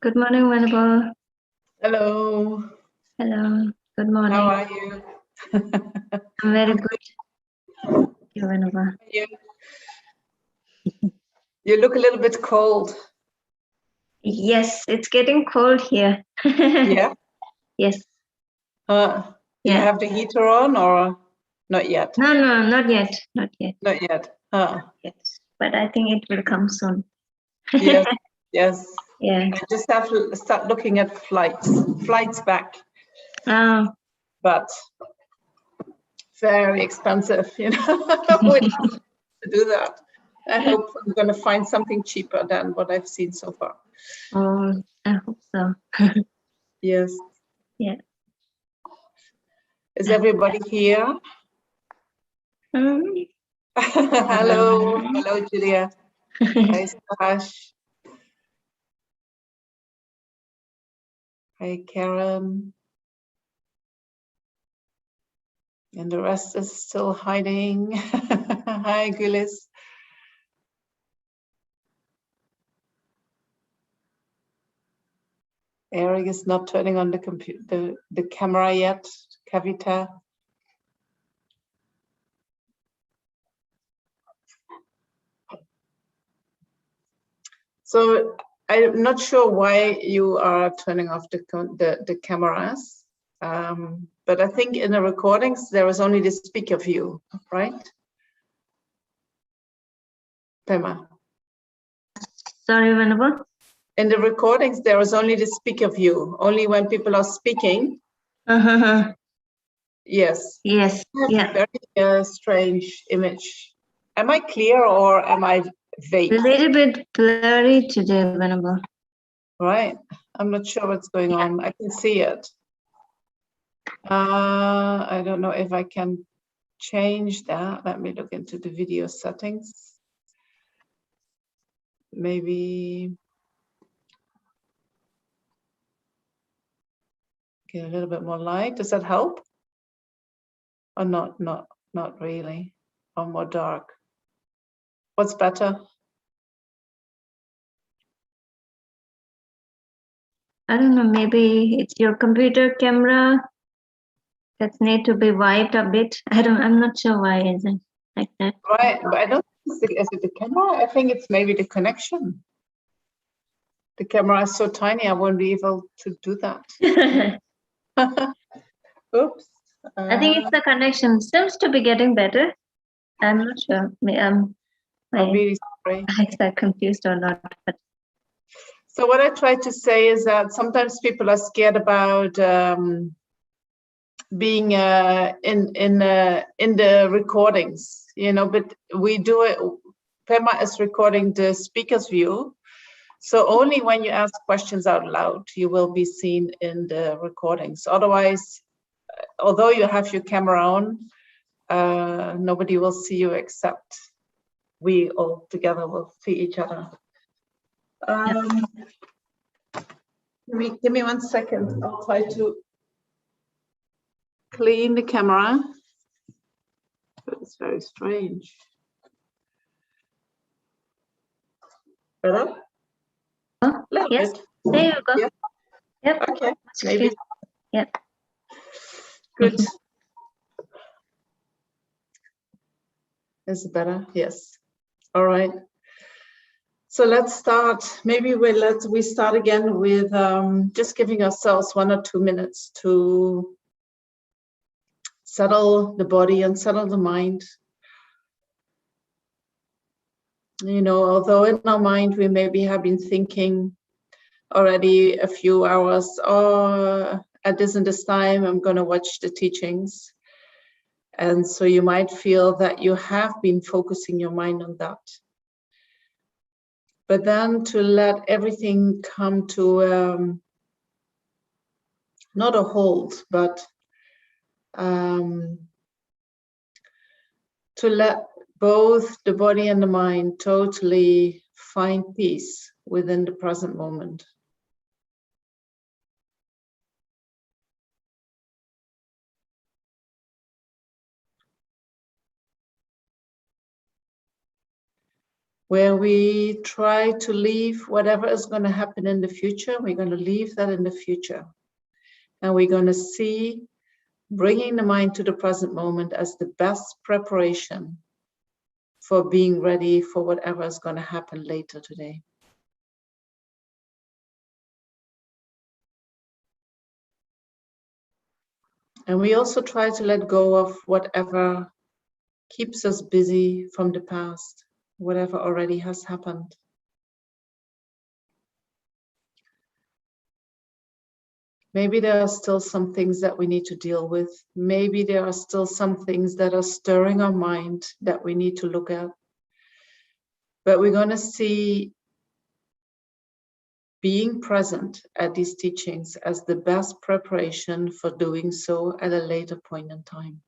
Good morning, Venerable. Hello. Hello. Good morning. How are you? I'm very good. Thank you, Venerable. You look a little bit cold. Yes, it's getting cold here. Yeah? Yes. Do you have the heater on or not yet? No, not yet. Not yet. Not yet. Yes. But I think it will come soon. Yes. Yes. Yeah. I just have to start looking at flights back. Oh. But very expensive, we have to do that. I hope I'm going to find something cheaper than what I've seen so far. Oh, I hope so. Yes. Yeah. Is everybody here? Hello. Hello, Julia. Hi, Sash. Hi, Karen. And the rest is still hiding. Hi, Gulis. Eric is not turning on the computer, the camera yet. Kavita. So I'm not sure why you are turning off the cameras, but I think in the recordings there is only the speaker view, right? Pema. Sorry, Venerable. In the recordings there is only the speaker view, only when people are speaking. Yes. Yes. Yeah. Very strange image. Am I clear or am I vague? A little bit blurry today, Venerable. Right. I'm not sure what's going on. I can see it. I don't know if I can change that. Let me look into the video settings. Maybe get a little bit more light. Does that help? Or not really. Or more dark. What's better? I don't know, maybe it's your computer camera that need to be wiped a bit. I'm not sure why is it like that. Right, but I don't think is it the camera? I think it's maybe the connection. The camera is so tiny, I won't be able to do that. Oops. I think it's the connection. Seems to be getting better. I'm not sure. I'm really sorry. I got confused or not. But so what I try to say is that sometimes people are scared about being in the recordings, but we do it. Pema is recording the speaker's view. So only when you ask questions out loud, you will be seen in the recordings. Otherwise, although you have your camera on, nobody will see you except we all together will see each other. Give me 1 second. I'll try to clean the camera. It's very strange. Better? Yes, there you go. Yeah. Yep. Okay, maybe. Yep. Good. Is it better? Yes. All right. So let's start. Maybe we start again with just giving ourselves 1 or 2 minutes to settle the body and settle the mind. Although in our mind we maybe have been thinking already a few hours, at this and this time I'm going to watch the teachings. And so you might feel that you have been focusing your mind on that. But then to let everything come to not a hold, but to let both the body and the mind totally find peace within the present moment. where we try to leave whatever is going to happen in the future. We're going to leave that in the future. And we're going to see bringing the mind to the present moment as the best preparation for being ready for whatever is going to happen later today. And we also try to let go of whatever keeps us busy from the past, whatever already has happened. Maybe there are still some things that we need to deal with. Maybe there are still some things that are stirring our mind that we need to look at. But we're going to see being present at these teachings as the best preparation for doing so at a later point in time.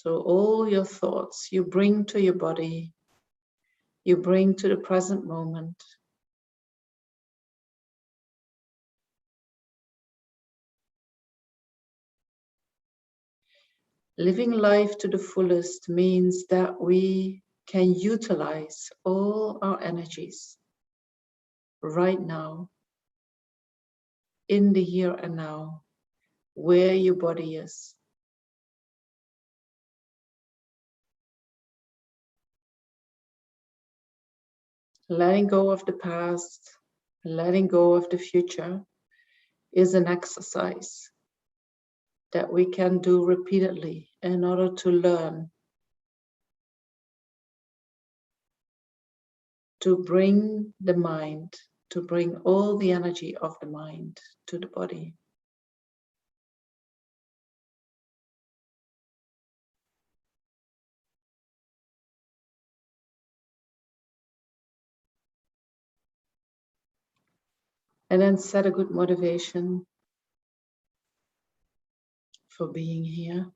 So all your thoughts you bring to your body, you bring to the present moment. Living life to the fullest means that we can utilize all our energies right now, in the here and now, where your body is. Letting go of the past, letting go of the future is an exercise that we can do repeatedly in order to learn to bring the mind, to bring all the energy of the mind to the body. And then set a good motivation for being here.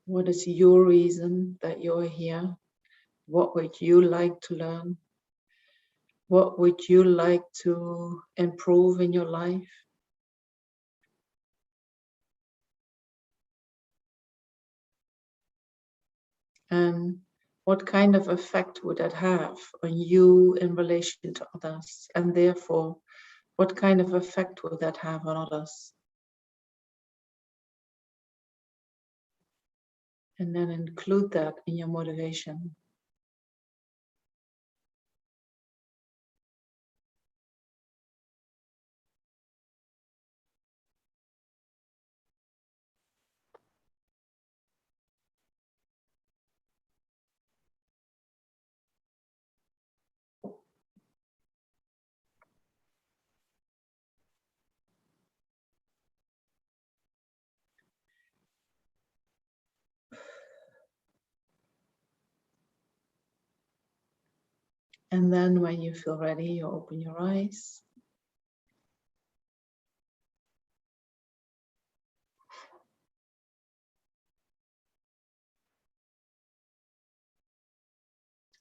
What is your reason that you're here? What would you like to learn? What would you like to improve in your life? And what kind of effect would that have on you in relation to others? And therefore, what kind of effect would that have on others? And then include that in your motivation. And then when you feel ready, you open your eyes.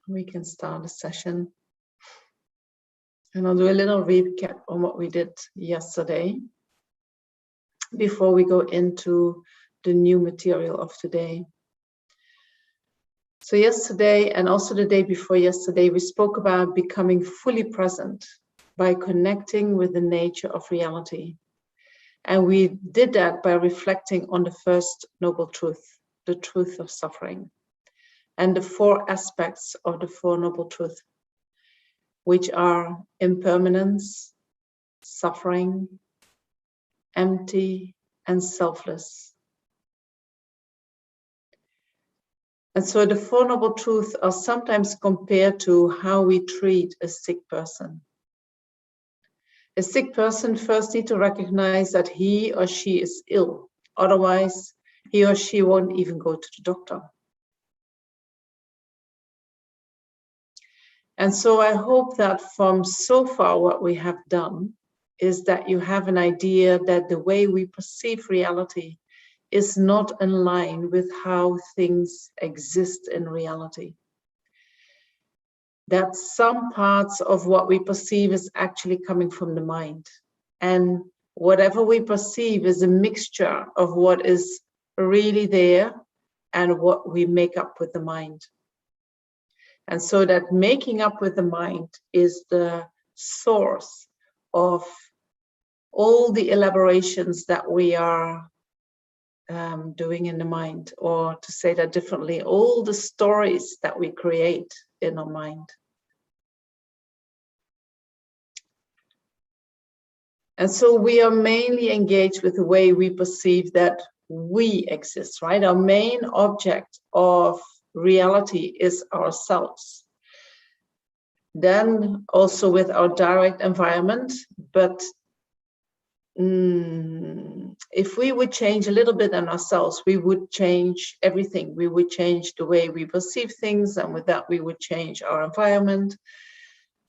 We can start the session. And I'll do a little recap on what we did yesterday before we go into the new material of today. So yesterday and also the day before yesterday, we spoke about becoming fully present by connecting with the nature of reality. And we did that by reflecting on the first noble truth, the truth of suffering, and the four aspects of the Four Noble Truths, which are impermanence, suffering, empty, and selfless. And so the Four Noble Truths are sometimes compared to how we treat a sick person. A sick person first needs to recognize that he or she is ill. Otherwise, he or she won't even go to the doctor. And so I hope that from so far what we have done is that you have an idea that the way we perceive reality is not in line with how things exist in reality. That some parts of what we perceive is actually coming from the mind. And whatever we perceive is a mixture of what is really there and what we make up with the mind. And so that making up with the mind is the source of all the elaborations that we are doing in the mind, or to say that differently, all the stories that we create in our mind. And so we are mainly engaged with the way we perceive that we exist, right? Our main object of reality is ourselves. Then also with our direct environment, but if we would change a little bit on ourselves, we would change everything. We would change the way we perceive things, and with that we would change our environment.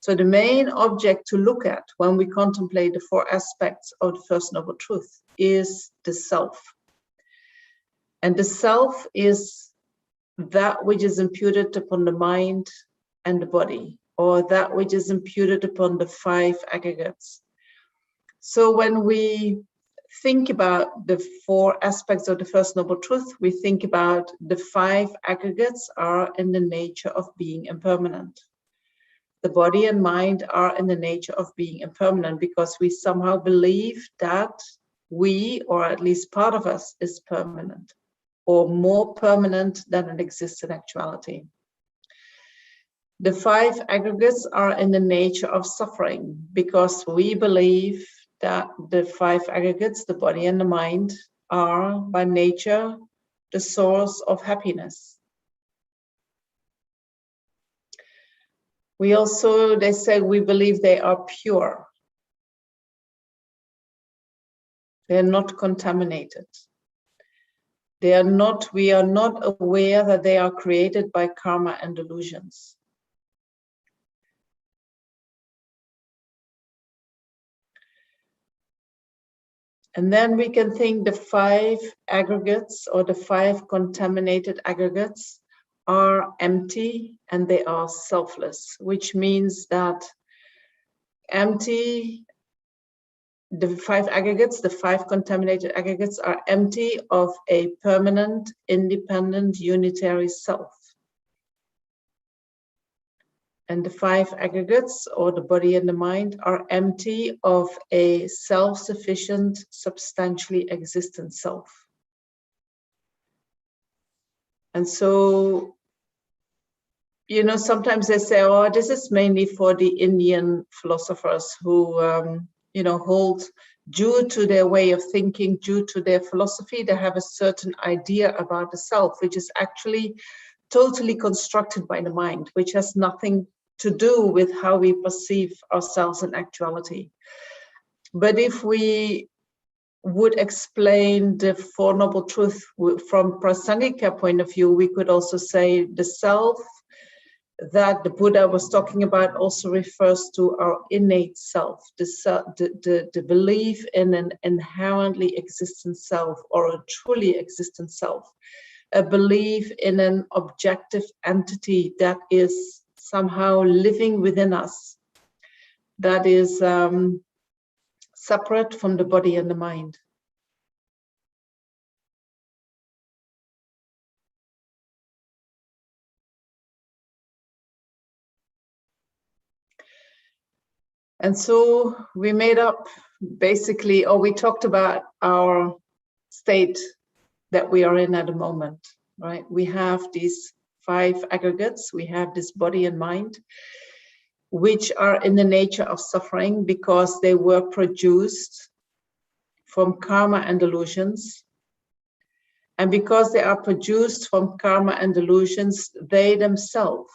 So the main object to look at when we contemplate the four aspects of the First Noble Truth is the self. And the self is that which is imputed upon the mind and the body, or that which is imputed upon the five aggregates. So when we think about the four aspects of the First Noble Truth, we think about the five aggregates are in the nature of being impermanent. The body and mind are in the nature of being impermanent because we somehow believe that we, or at least part of us, is permanent, or more permanent than it exists in actuality. The five aggregates are in the nature of suffering because we believe that the five aggregates, the body and the mind, are by nature the source of happiness. We also, they say, we believe they are pure. They're not contaminated. We are not aware that they are created by karma and delusions. And then we can think the five aggregates, or the five contaminated aggregates, are empty and they are selfless, which means that empty, the five aggregates, the five contaminated aggregates are empty of a permanent, independent, unitary self. And the five aggregates, or the body and the mind, are empty of a self-sufficient, substantially existent self. And so, you know, sometimes they say, oh, this is mainly for the Indian philosophers who, you know, hold, due to their way of thinking, due to their philosophy, they have a certain idea about the self, which is actually totally constructed by the mind, which has nothing to do with how we perceive ourselves in actuality. But if we would explain the Four Noble Truths from Prasangika point of view, we could also say the self that the Buddha was talking about also refers to our innate self, the belief in an inherently existent self, or a truly existent self, a belief in an objective entity that is somehow living within us, that is separate from the body and the mind. And so we made up basically, or we talked about our state that we are in at the moment, right? We have these five aggregates, we have this body and mind, which are in the nature of suffering because they were produced from karma and delusions. And because they are produced from karma and delusions, they themselves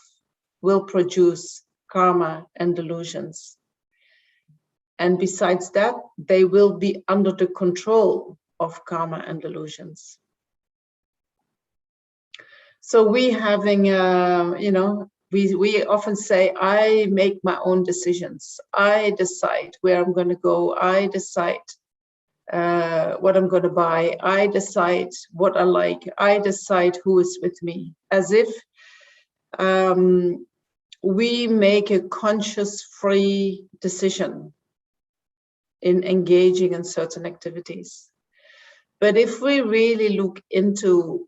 will produce karma and delusions. And besides that, they will be under the control of karma and delusions. So we having, you know, we often say, I make my own decisions. I decide where I'm going to go. I decide what I'm going to buy. I decide what I like. I decide who is with me. As if we make a conscious, free decision in engaging in certain activities. But if we really look into,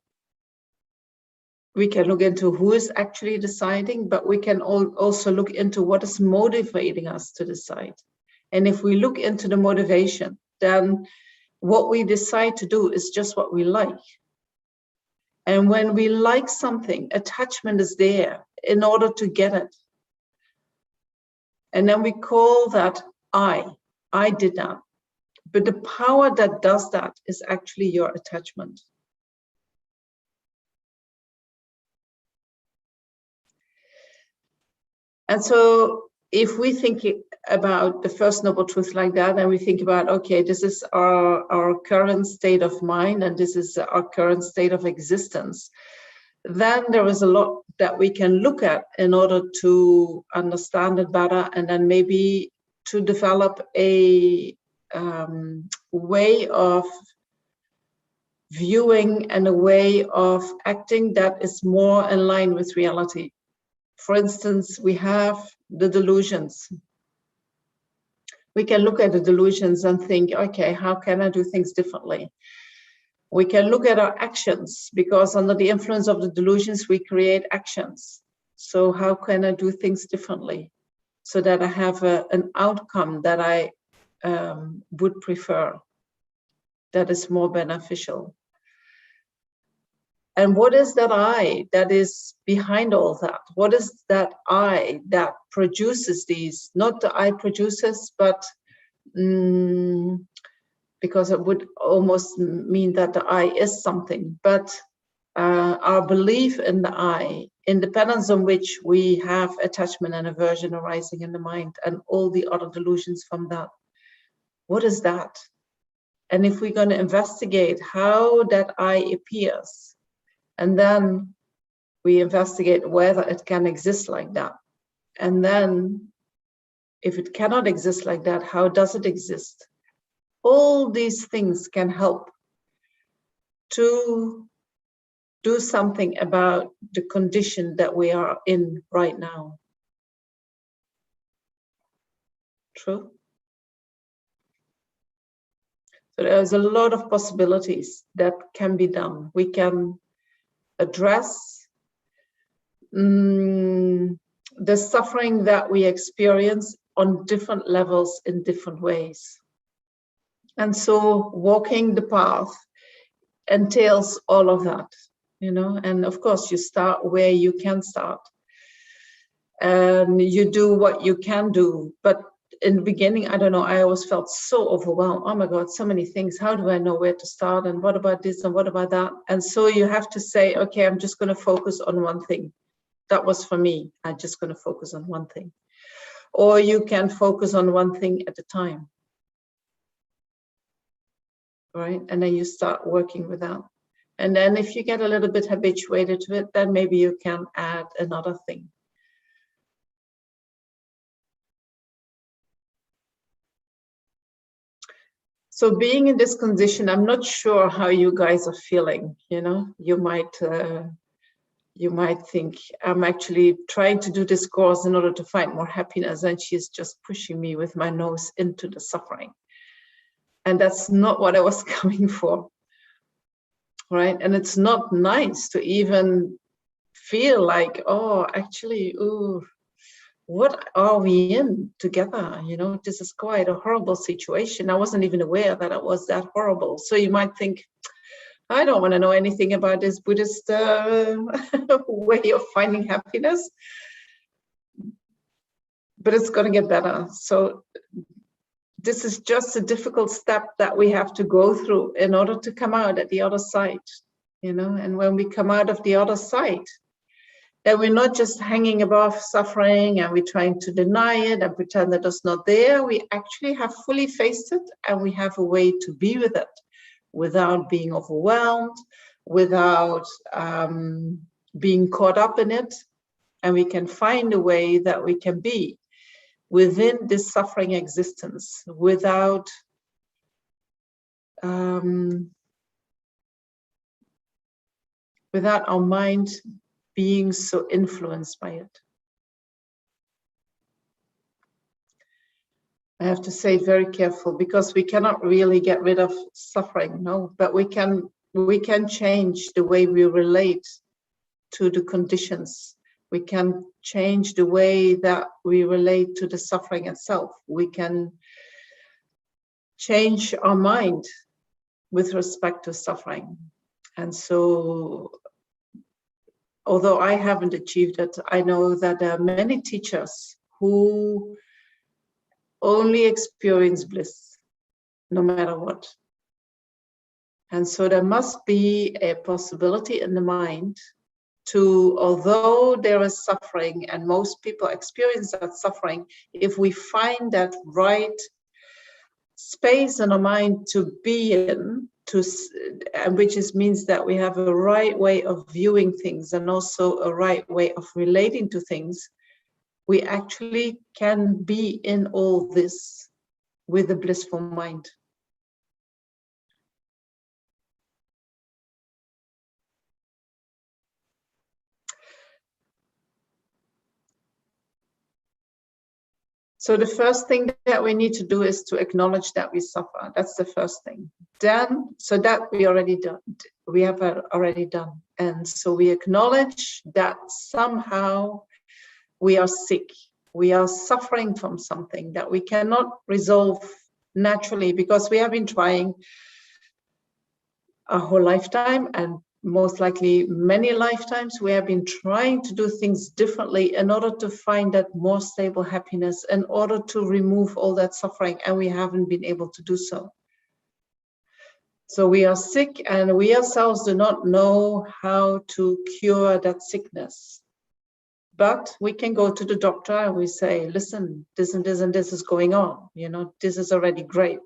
we can look into who is actually deciding, but we can also look into what is motivating us to decide. And if we look into the motivation, then what we decide to do is just what we like. And when we like something, attachment is there in order to get it. And then we call that I did that. But the power that does that is actually your attachment. And so if we think about the First Noble Truth like that, and we think about, okay, this is our current state of mind, and this is our current state of existence, then there is a lot that we can look at in order to understand it better, and then maybe to develop a way of viewing and a way of acting that is more in line with reality. For instance, we have the delusions. We can look at the delusions and think, okay, how can I do things differently? We can look at our actions, because under the influence of the delusions, we create actions. So how can I do things differently so that I have an outcome that I would prefer, that is more beneficial? And what is that I that is behind all that? What is that I that produces these? Not the I produces, but because it would almost mean that the I is something, but our belief in the I, independence on which we have attachment and aversion arising in the mind, and all the other delusions from that. What is that? And if we're going to investigate how that I appears, and then we investigate whether it can exist like that, and then if it cannot exist like that, how does it exist? All these things can help to do something about the condition that we are in right now. True? So there's a lot of possibilities that can be done. We can address the suffering that we experience on different levels in different ways. And so walking the path entails all of that, you know, and of course you start where you can start. And you do what you can do. But in the beginning, I don't know, I always felt so overwhelmed. Oh my God, so many things. How do I know where to start? And what about this? And what about that? And so you have to say, okay, I'm just going to focus on one thing. That was for me. I'm just going to focus on one thing. Or you can focus on one thing at a time. Right? And then you start working with that. And then if you get a little bit habituated to it, then maybe you can add another thing. So being in this condition, I'm not sure how you guys are feeling. You know, you might think, I'm actually trying to do this course in order to find more happiness, and she's just pushing me with my nose into the suffering. And that's not what I was coming for, right? And it's not nice to even feel like, oh, actually, ooh, what are we in together? You know, this is quite a horrible situation. I wasn't even aware that it was that horrible. So you might think, I don't want to know anything about this Buddhist way of finding happiness, but it's going to get better. So this is just a difficult step that we have to go through in order to come out at the other side, you know. And when we come out of the other side, then we're not just hanging above suffering and we're trying to deny it and pretend that it's not there. We actually have fully faced it, and we have a way to be with it without being overwhelmed, without being caught up in it. And we can find a way that we can be within this suffering existence without our mind being so influenced by it. I have to say very careful, because we cannot really get rid of suffering, no, but we can change the way we relate to the conditions. We can change the way that we relate to the suffering itself. We can change our mind with respect to suffering. And so, although I haven't achieved it, I know that there are many teachers who only experience bliss, no matter what. And so there must be a possibility in the mind to, although there is suffering, and most people experience that suffering, if we find that right space in our mind to be in, which means that we have a right way of viewing things and also a right way of relating to things, we actually can be in all this with a blissful mind. So the first thing that we need to do is to acknowledge that we suffer. That's the first thing. Then, so that we have already done. And so we acknowledge that somehow we are sick. We are suffering from something that we cannot resolve naturally, because we have been trying our whole lifetime, and most likely many lifetimes, we have been trying to do things differently in order to find that more stable happiness, in order to remove all that suffering, and we haven't been able to do so. So we are sick, and we ourselves do not know how to cure that sickness. But we can go to the doctor and we say, listen, this and this and this is going on. You know, this is already great.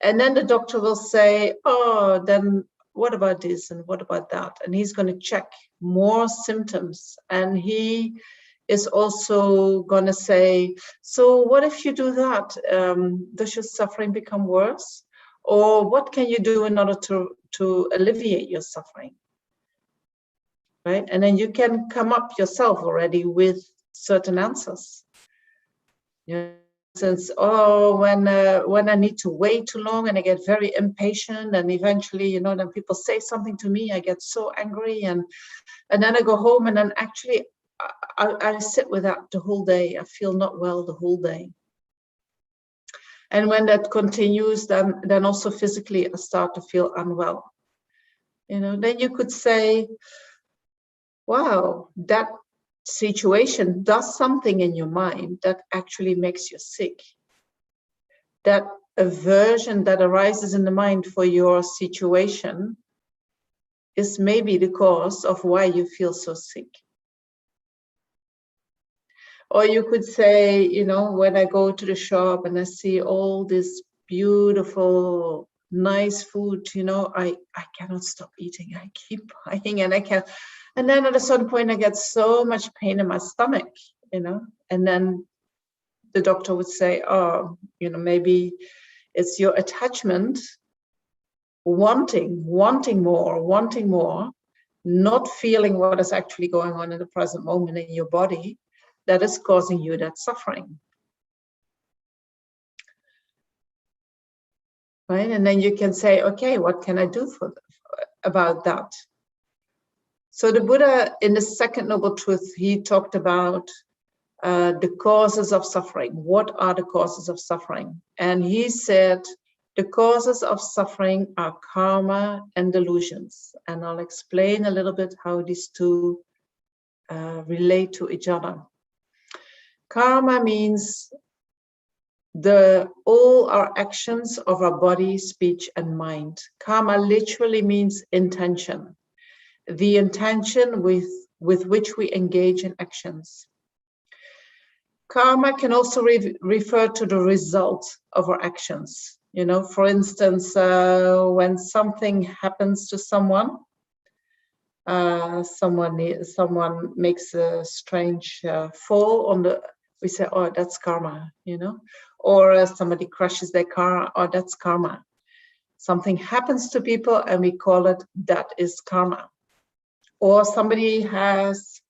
And then the doctor will say, oh, then what about this and what about that? And he's going to check more symptoms. And he is also going to say, so what if you do that? Does your suffering become worse? Or what can you do in order to alleviate your suffering? Right? And then you can come up yourself already with certain answers. Yeah. Since, oh, when I need to wait too long and I get very impatient, and eventually, you know, then people say something to me, I get so angry, and then I go home, and then actually I sit with that the whole day. I feel not well the whole day. And when that continues, then also physically I start to feel unwell. You know, then you could say, wow, that situation does something in your mind that actually makes you sick. That aversion that arises in the mind for your situation is maybe the cause of why you feel so sick. Or you could say, you know, when I go to the shop and I see all this beautiful, nice food, you know, I cannot stop eating. I keep buying, and I can't. And then at a certain point, I get so much pain in my stomach, you know, and then the doctor would say, oh, you know, maybe it's your attachment, wanting more, not feeling what is actually going on in the present moment in your body, that is causing you that suffering. Right? And then you can say, okay, what can I do about that? So the Buddha, in the second noble truth, he talked about the causes of suffering. What are the causes of suffering? And he said the causes of suffering are karma and delusions. And I'll explain a little bit how these two relate to each other. Karma means all our actions of our body, speech, and mind. Karma literally means intention. The intention with which we engage in actions. Karma can also refer to the result of our actions. You know, for instance, when something happens to someone makes a strange fall on we say, oh, that's karma, you know, or somebody crashes their car, oh, that's karma. Something happens to people and we call it, that is karma. Or somebody has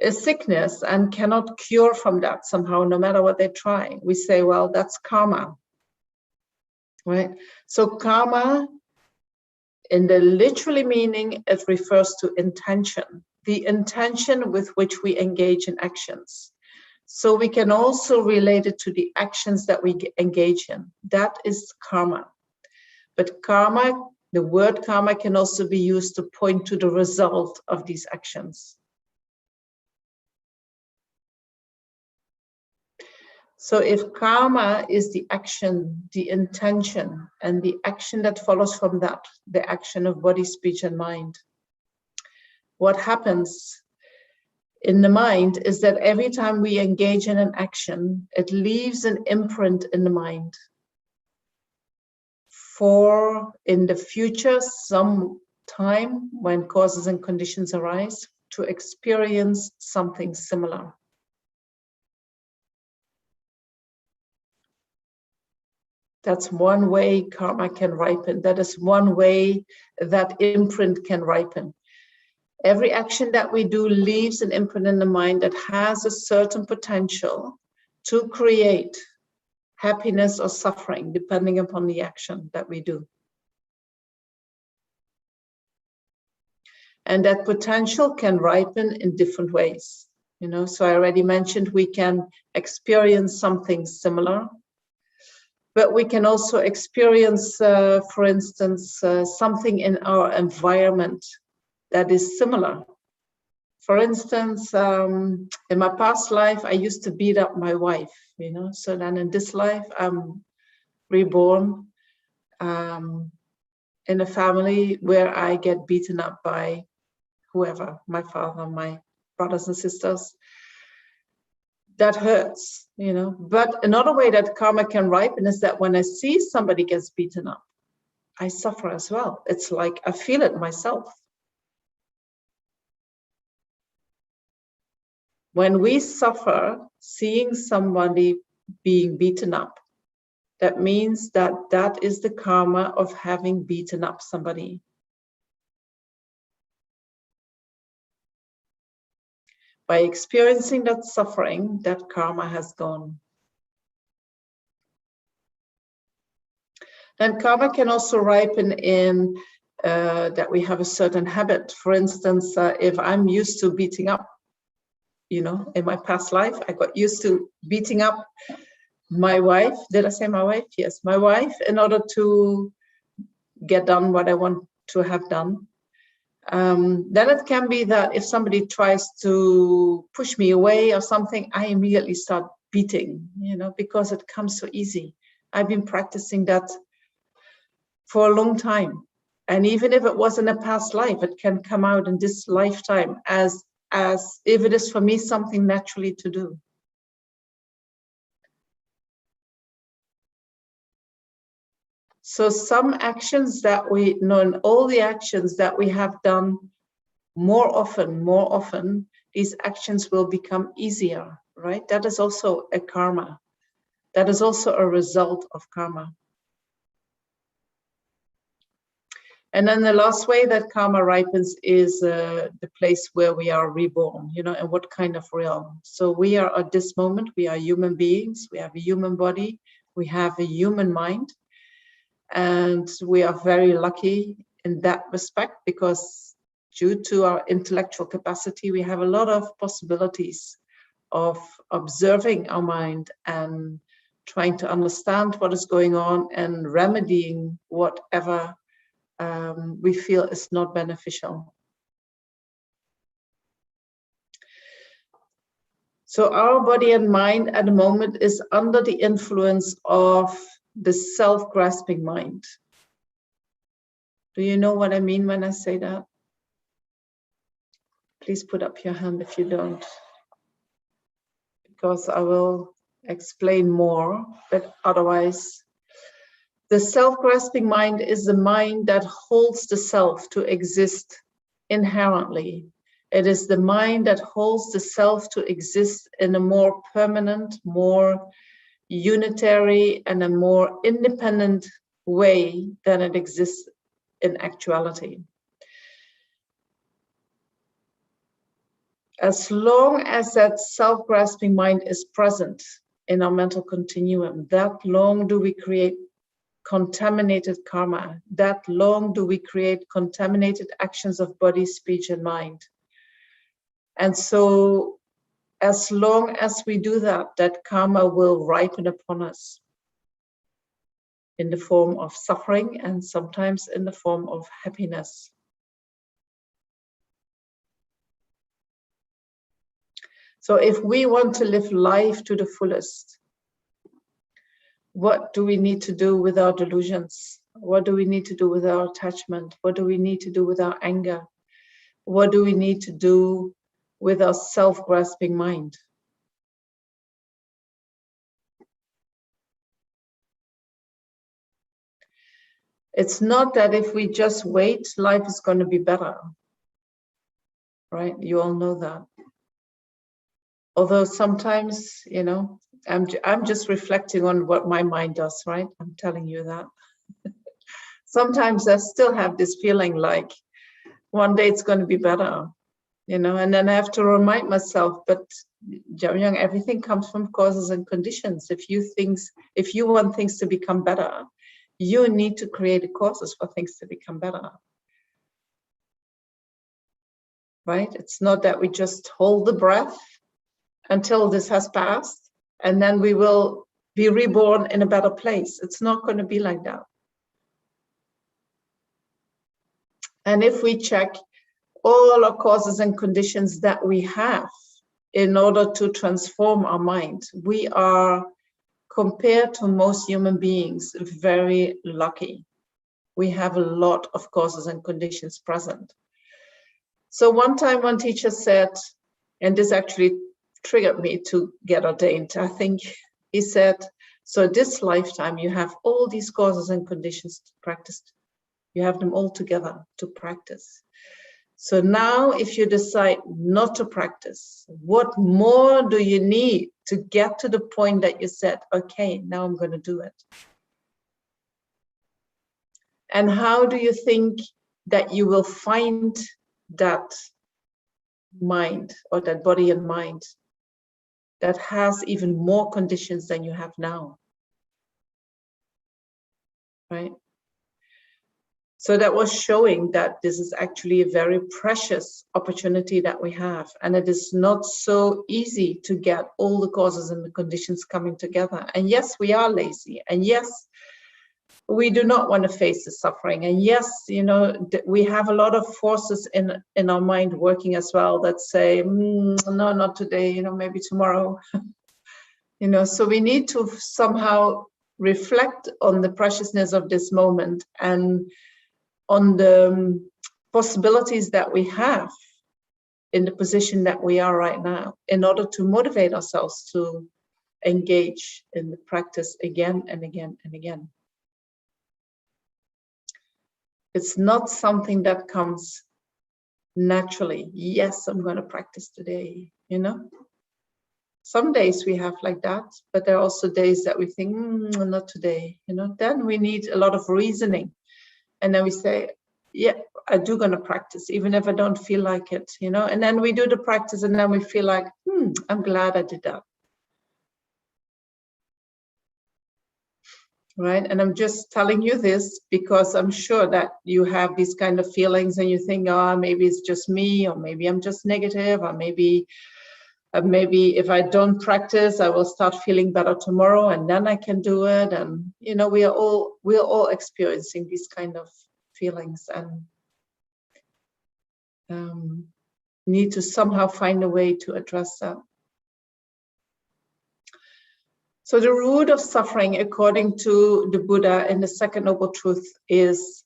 a sickness and cannot cure from that somehow, no matter what they try, we say, well, that's karma, right? So karma, in the literally meaning, it refers to intention, the intention with which we engage in actions. So we can also relate it to the actions that we engage in. That is karma. But karma, the word karma, can also be used to point to the result of these actions. So if karma is the action, the intention, and the action that follows from that, the action of body, speech, and mind, what happens in the mind is that every time we engage in an action, it leaves an imprint in the mind. For in the future, some time when causes and conditions arise, to experience something similar. That's one way karma can ripen. That is one way that imprint can ripen. Every action that we do leaves an imprint in the mind that has a certain potential to create happiness or suffering, depending upon the action that we do. And that potential can ripen in different ways. You know, so I already mentioned we can experience something similar, but we can also experience, for instance, something in our environment that is similar. For instance, in my past life, I used to beat up my wife, you know, so then in this life, I'm reborn in a family where I get beaten up by whoever, my father, my brothers and sisters. That hurts, you know. But another way that karma can ripen is that when I see somebody gets beaten up, I suffer as well. It's like I feel it myself. When we suffer seeing somebody being beaten up, that means that that is the karma of having beaten up somebody. By experiencing that suffering, that karma has gone. Then karma can also ripen in that we have a certain habit. For instance, if I'm used to beating up, you know, in my past life, I got used to beating up my wife. Did I say my wife? Yes, my wife, in order to get done what I want to have done. Then it can be that if somebody tries to push me away or something, I immediately start beating, you know, because it comes so easy. I've been practicing that for a long time. And even if it was in a past life, it can come out in this lifetime as if it is for me something naturally to do. So some actions that we know, and all the actions that we have done more often, these actions will become easier, right? That is also a karma. That is also a result of karma. And then the last way that karma ripens is the place where we are reborn, you know, and what kind of realm. So we are at this moment, we are human beings, we have a human body, we have a human mind. And we are very lucky in that respect because due to our intellectual capacity, we have a lot of possibilities of observing our mind and trying to understand what is going on and remedying whatever we feel is not beneficial. So our body and mind at the moment is under the influence of the self-grasping mind. Do you know what I mean when I say that? Please put up your hand if you don't, because I will explain more, but otherwise, the self-grasping mind is the mind that holds the self to exist inherently. It is the mind that holds the self to exist in a more permanent, more unitary, and a more independent way than it exists in actuality. as long as that self-grasping mind is present in our mental continuum, that long do we create contaminated karma. That long do we create contaminated actions of body, speech, and mind. And so as long as we do that, that karma will ripen upon us in the form of suffering and sometimes in the form of happiness. So if we want to live life to the fullest, what do we need to do with our delusions? What do we need to do with our attachment? What do we need to do with our anger? What do we need to do with our self-grasping mind? It's not that if we just wait, life is going to be better, right? You all know that. Although sometimes, you know, I'm just reflecting on what my mind does, right? I'm telling you that. Sometimes I still have this feeling like one day it's going to be better, you know, and then I have to remind myself, but Jamyang, everything comes from causes and conditions. If you want things to become better, you need to create the causes for things to become better. Right? It's not that we just hold the breath until this has passed and then we will be reborn in a better place. It's not going to be like that. And if we check all our causes and conditions that we have in order to transform our mind, we are, compared to most human beings, very lucky. We have a lot of causes and conditions present. So one time one teacher said, and this actually triggered me to get ordained, I think, he said, so this lifetime you have all these causes and conditions to practice. You have them all together to practice. So now if you decide not to practice, what more do you need to get to the point that you said, okay, now I'm going to do it? And how do you think that you will find that mind or that body and mind that has even more conditions than you have now? Right? So that was showing that this is actually a very precious opportunity that we have. And it is not so easy to get all the causes and the conditions coming together. And yes, we are lazy. And yes, we do not want to face the suffering. And yes, you know, we have a lot of forces in our mind working as well that say, no, not today, you know, maybe tomorrow. You know, so we need to somehow reflect on the preciousness of this moment and on the possibilities that we have in the position that we are right now in order to motivate ourselves to engage in the practice again and again and again. It's not something that comes naturally. Yes, I'm going to practice today, you know. Some days we have like that, but there are also days that we think, not today, you know. Then we need a lot of reasoning. And then we say, yeah, I do going to practice, even if I don't feel like it, you know. And then we do the practice and then we feel like, I'm glad I did that. Right? And I'm just telling you this because I'm sure that you have these kind of feelings and you think, oh, maybe it's just me, or maybe I'm just negative, or maybe if I don't practice, I will start feeling better tomorrow and then I can do it. And, you know, we are all experiencing these kind of feelings and need to somehow find a way to address that. So the root of suffering, according to the Buddha in the Second Noble Truth, is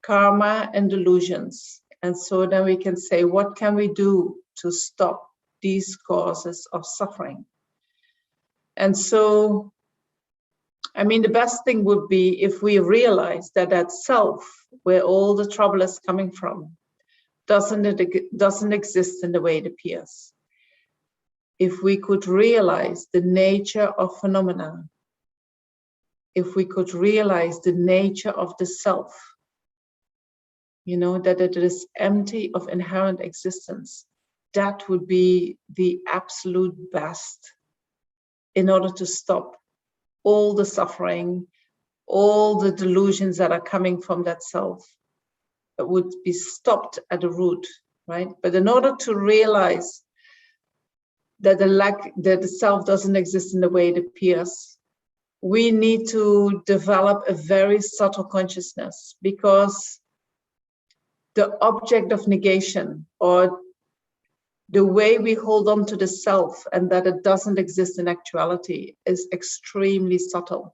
karma and delusions. And so then we can say, what can we do to stop these causes of suffering? And so, I mean, the best thing would be if we realize that that self, where all the trouble is coming from, doesn't exist in the way it appears. If we could realize the nature of phenomena, if we could realize the nature of the self, you know, that it is empty of inherent existence, that would be the absolute best in order to stop all the suffering, all the delusions that are coming from that self. It would be stopped at the root, right? But in order to realize that the self doesn't exist in the way it appears, we need to develop a very subtle consciousness, because the object of negation, or the way we hold on to the self and that it doesn't exist in actuality, is extremely subtle.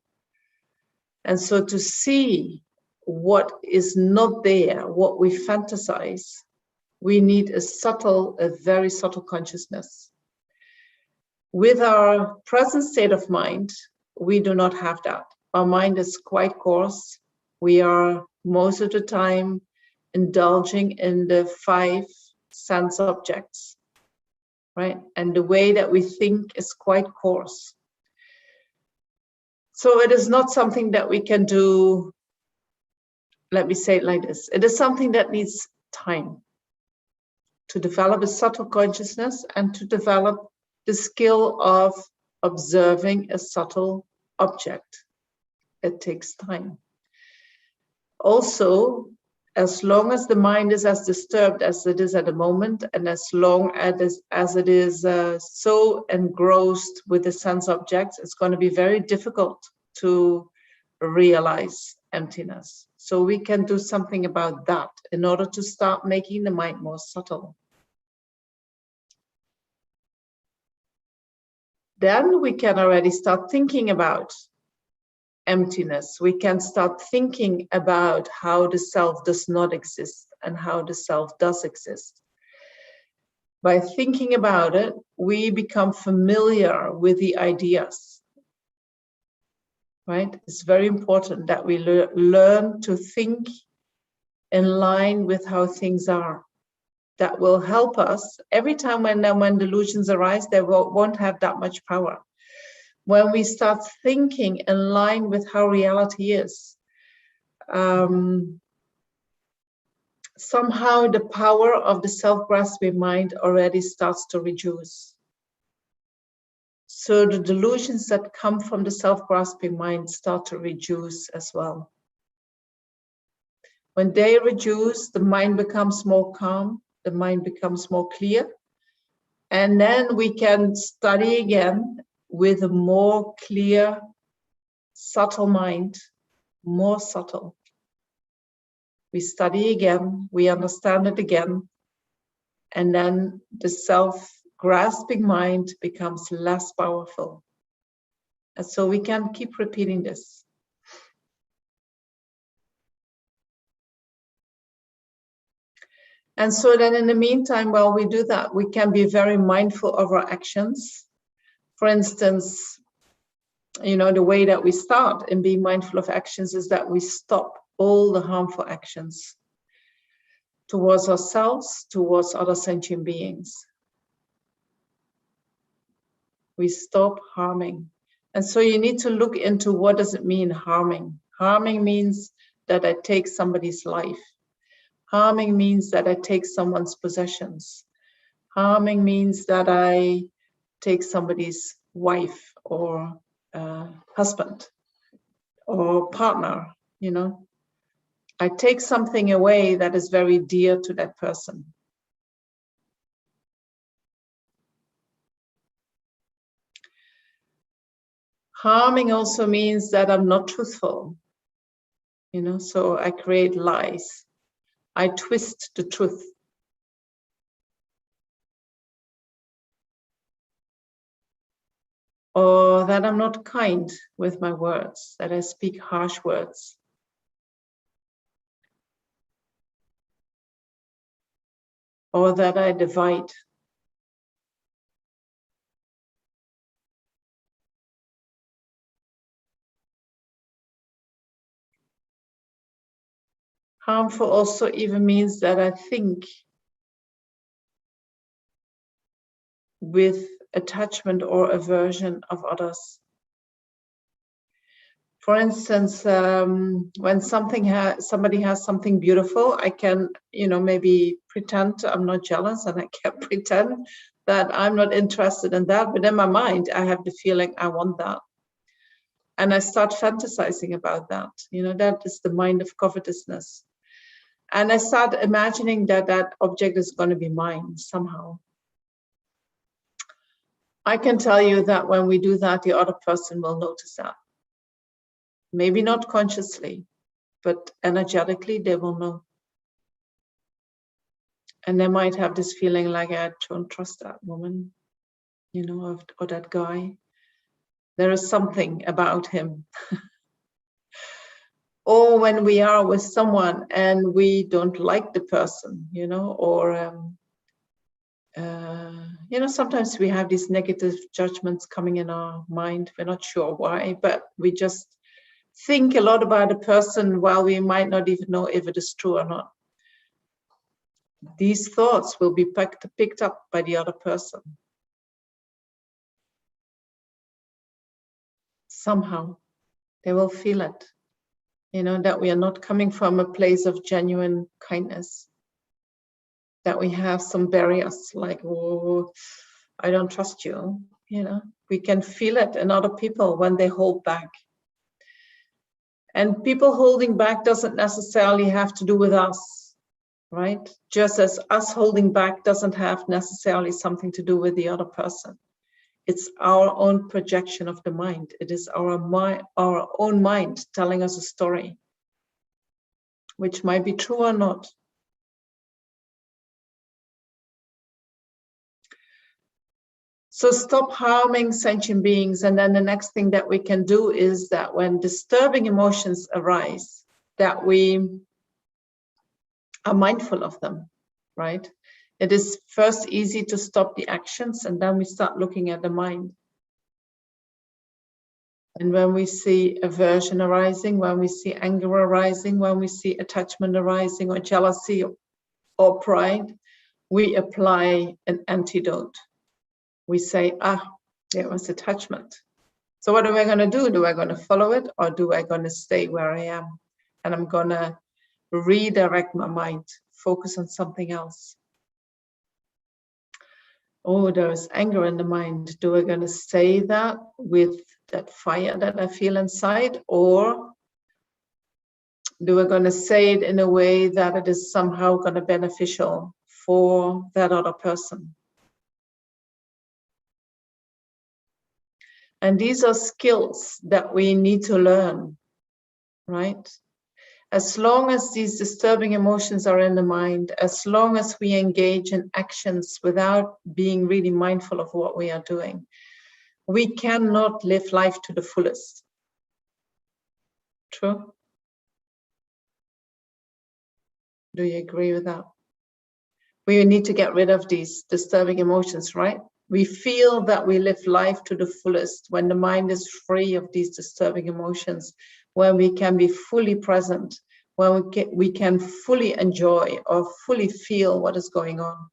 And so to see what is not there, what we fantasize, we need a very subtle consciousness. With our present state of mind, we do not have that. Our mind is quite coarse. We are most of the time indulging in the 5 sense objects, right? And the way that we think is quite coarse. So it is not something that we can do, let me say it like this. It is something that needs time to develop a subtle consciousness and to develop the skill of observing a subtle object. It takes time. Also, as long as the mind is as disturbed as it is at the moment, and as long as it is so engrossed with the sense objects, it's going to be very difficult to realize emptiness. So we can do something about that in order to start making the mind more subtle. Then we can already start thinking about emptiness. We can start thinking about how the self does not exist and how the self does exist. By thinking about it, we become familiar with the ideas, right? It's very important that we learn to think in line with how things are. That will help us every time when delusions arise, they won't have that much power. When we start thinking in line with how reality is, somehow the power of the self-grasping mind already starts to reduce. So the delusions that come from the self-grasping mind start to reduce as well. When they reduce, the mind becomes more calm, the mind becomes more clear, and then we can study again with a more clear, subtle mind, more subtle. We study again, we understand it again, and then the self-grasping mind becomes less powerful. And so we can keep repeating this. And so then in the meantime, while we do that, we can be very mindful of our actions. For instance, you know, the way that we start in being mindful of actions is that we stop all the harmful actions towards ourselves, towards other sentient beings. We stop harming. And so you need to look into what does it mean, harming. Harming means that I take somebody's life. Harming means that I take someone's possessions. Harming means that I take somebody's wife or husband or partner, you know. I take something away that is very dear to that person. Harming also means that I'm not truthful, you know, so I create lies. I twist the truth. Or that I'm not kind with my words, that I speak harsh words. Or that I divide. Harmful also even means that I think with attachment or aversion of others. For instance, when somebody has something beautiful, I can, maybe pretend I'm not jealous, and I can pretend that I'm not interested in that. But in my mind, I have the feeling I want that. And I start fantasizing about that. That is the mind of covetousness. And I start imagining that that object is going to be mine somehow. I can tell you that when we do that, the other person will notice that. Maybe not consciously, but energetically, they will know. And they might have this feeling like, I don't trust that woman, or that guy. There is something about him. Or when we are with someone and we don't like the person, or, sometimes we have these negative judgments coming in our mind. We're not sure why, but we just think a lot about a person while we might not even know if it is true or not. These thoughts will be picked up by the other person. Somehow they will feel it, that we are not coming from a place of genuine kindness, that we have some barriers like, oh, I don't trust you. We can feel it in other people when they hold back. And people holding back doesn't necessarily have to do with us, right? Just as us holding back doesn't have necessarily something to do with the other person. It's our own projection of the mind. It is our own mind telling us a story, which might be true or not. So stop harming sentient beings. And then the next thing that we can do is that when disturbing emotions arise, that we are mindful of them, right? It is first easy to stop the actions, and then we start looking at the mind. And when we see aversion arising, when we see anger arising, when we see attachment arising, or jealousy or pride, we apply an antidote. We say, there was attachment. So what am I going to do? Do I going to follow it, or do I going to stay where I am? And I'm going to redirect my mind, focus on something else. Oh, there is anger in the mind. Do I going to say that with that fire that I feel inside, or do I going to say it in a way that it is somehow going to be beneficial for that other person? And these are skills that we need to learn, right? As long as these disturbing emotions are in the mind, as long as we engage in actions without being really mindful of what we are doing, we cannot live life to the fullest. True? Do you agree with that? We need to get rid of these disturbing emotions, right? We feel that we live life to the fullest when the mind is free of these disturbing emotions, when we can be fully present, when we can fully enjoy or fully feel what is going on.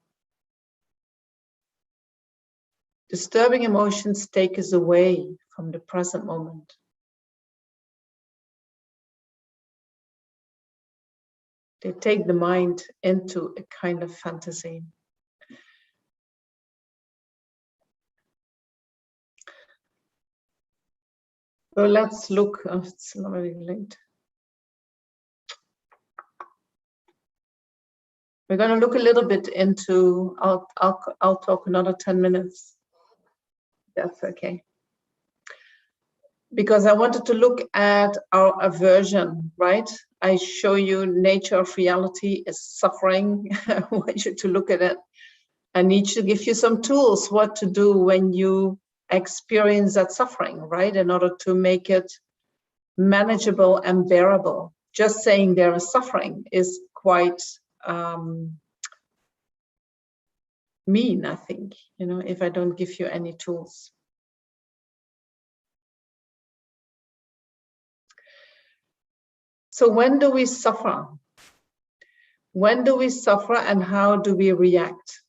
Disturbing emotions take us away from the present moment. They take the mind into a kind of fantasy. So let's look, it's already late. We're going to look a little bit into, I'll talk another 10 minutes. That's okay. Because I wanted to look at our aversion, right? I show you nature of reality is suffering. I want you to look at it. I need to give you some tools what to do when you experience that suffering, right? In order to make it manageable and bearable. Just saying there is suffering is quite mean, I think, if I don't give you any tools. So when do we suffer? When do we suffer and how do we react?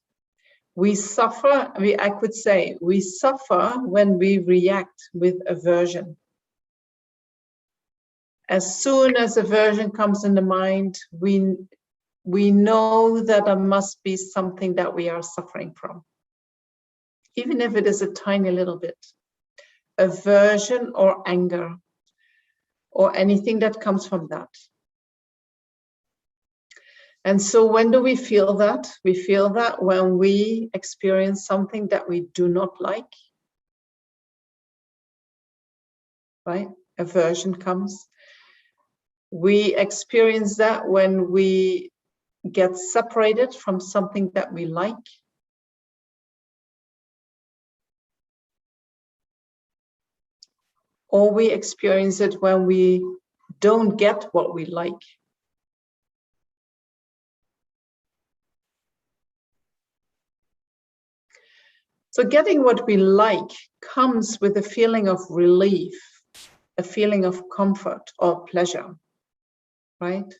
We suffer, I could say, we suffer when we react with aversion. As soon as aversion comes in the mind, we know that there must be something that we are suffering from, even if it is a tiny little bit. Aversion or anger, or anything that comes from that. And so when do we feel that? We feel that when we experience something that we do not like, right? Aversion comes. We experience that when we get separated from something that we like. Or we experience it when we don't get what we like. So getting what we like comes with a feeling of relief, a feeling of comfort or pleasure, right?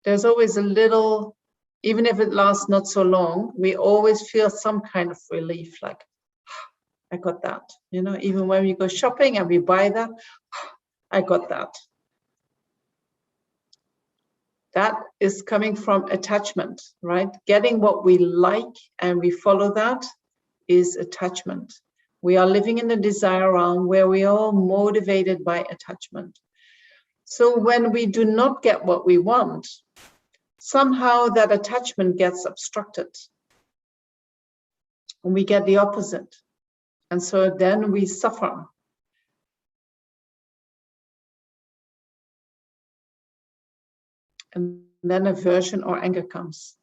There's always a little, even if it lasts not so long, we always feel some kind of relief, like, I got that. You know, even when we go shopping and we buy that, I got that. That is coming from attachment, right? Getting what we like and we follow that is attachment. We are living in the desire realm where we are all motivated by attachment. So when we do not get what we want, somehow that attachment gets obstructed. And we get the opposite. And so then we suffer. And then aversion or anger comes.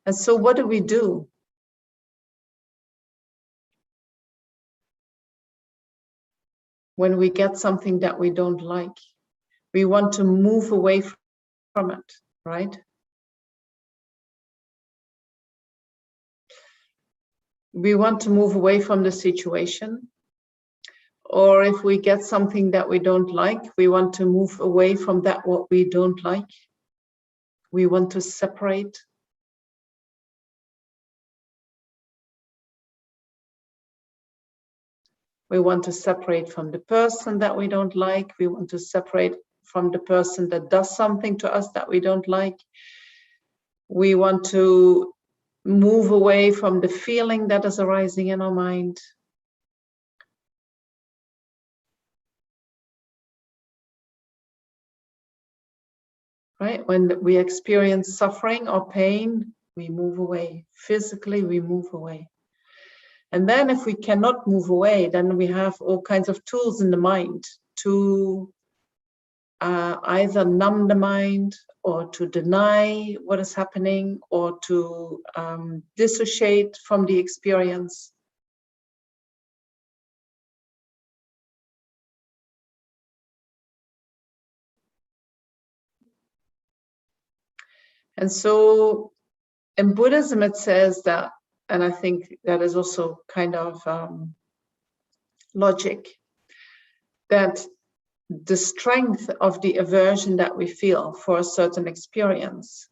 And so what do? When we get something that we don't like, we want to move away from it, right? We want to move away from the situation. Or if we get something that we don't like, we want to move away from that what we don't like. We want to separate. We want to separate from the person that we don't like. We want to separate from the person that does something to us that we don't like. We want to move away from the feeling that is arising in our mind. Right? When we experience suffering or pain, we move away. Physically, we move away. And then if we cannot move away, then we have all kinds of tools in the mind to either numb the mind or to deny what is happening or to dissociate from the experience. And so in Buddhism, it says that, and I think that is also kind of logic, that the strength of the aversion that we feel for a certain experience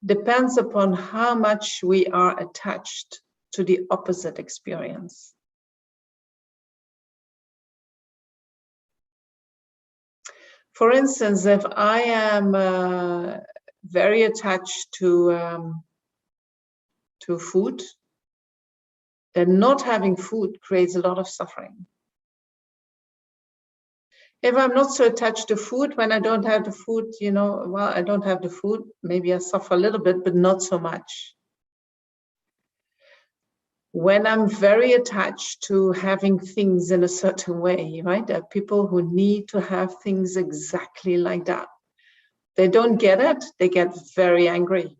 depends upon how much we are attached to the opposite experience. For instance, if I am very attached to food, then not having food creates a lot of suffering. If I'm not so attached to food, when I don't have the food, you know, well, I don't have the food, maybe I suffer a little bit, but not so much. When I'm very attached to having things in a certain way, right? There are people who need to have things exactly like that. They don't get it, they get very angry.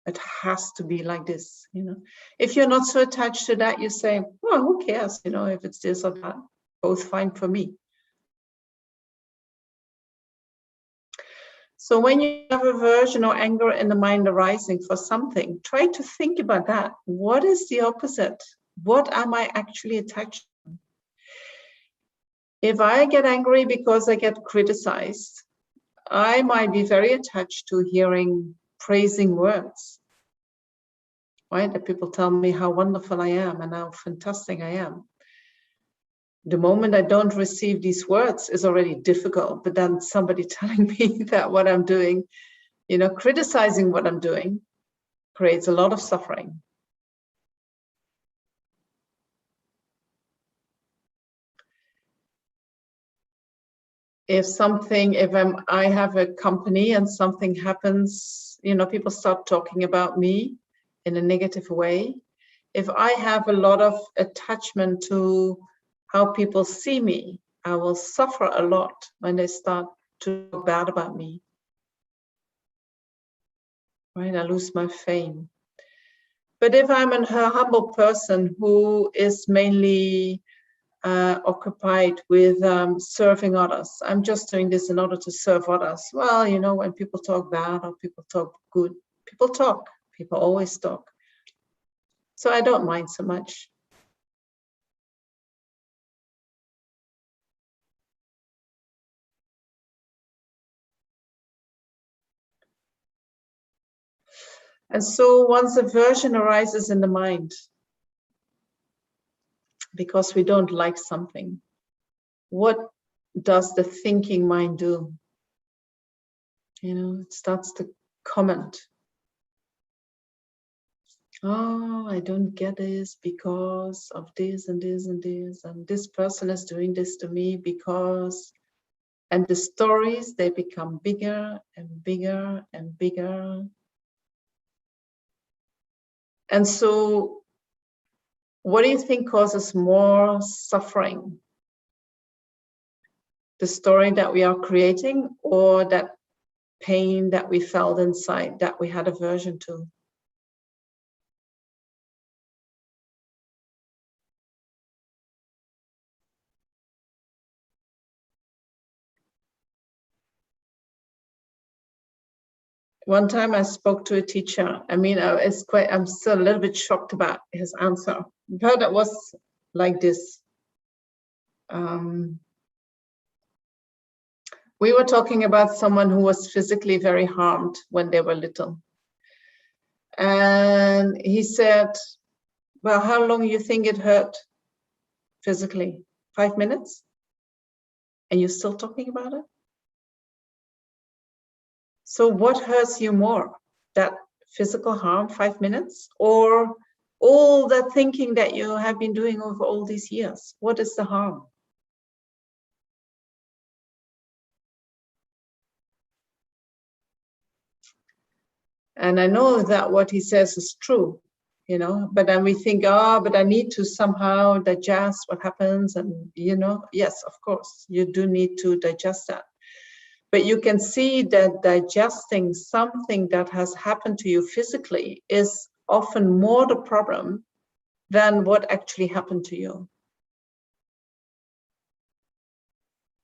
It has to be like this, you know. If you're not so attached to that, you say, well, who cares, you know, if it's this or that, both fine for me. So when you have aversion or anger in the mind arising for something, try to think about that. What is the opposite? What am I actually attached to? If I get angry because I get criticized, I might be very attached to hearing praising words. Right? That people tell me how wonderful I am and how fantastic I am. The moment I don't receive these words is already difficult, but then somebody telling me that what I'm doing, criticizing what I'm doing, creates a lot of suffering. If I have a company and something happens, people start talking about me in a negative way. If I have a lot of attachment to how people see me, I will suffer a lot when they start to talk bad about me. Right? I lose my fame. But if I'm a humble person who is mainly occupied with serving others, I'm just doing this in order to serve others. Well, when people talk bad or people talk good, people always talk. So I don't mind so much. And so once aversion arises in the mind, because we don't like something, what does the thinking mind do? It starts to comment. Oh, I don't get this because of this and this and this, and this person is doing this to me because, and the stories, they become bigger and bigger and bigger. And so what do you think causes more suffering? The story that we are creating, or that pain that we felt inside that we had aversion to? One time I spoke to a teacher. I'm still a little bit shocked about his answer. But it was like this. We were talking about someone who was physically very harmed when they were little. And he said, well, how long you think it hurt physically? 5 minutes? And you're still talking about it? So what hurts you more? That physical harm, 5 minutes, or all that thinking that you have been doing over all these years? What is the harm? And I know that what he says is true, but then we think, but I need to somehow digest what happens. And, yes, of course, you do need to digest that. But you can see that digesting something that has happened to you physically is often more the problem than what actually happened to you.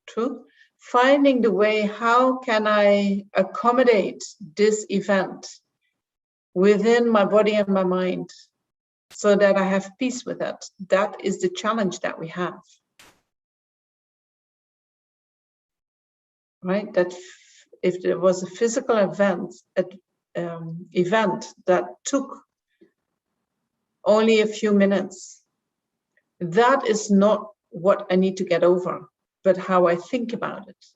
True? Finding the way, how can I accommodate this event within my body and my mind so that I have peace with it? That is the challenge that we have. Right? That if there was a physical event that took only a few minutes, that is not what I need to get over, but how I think about it.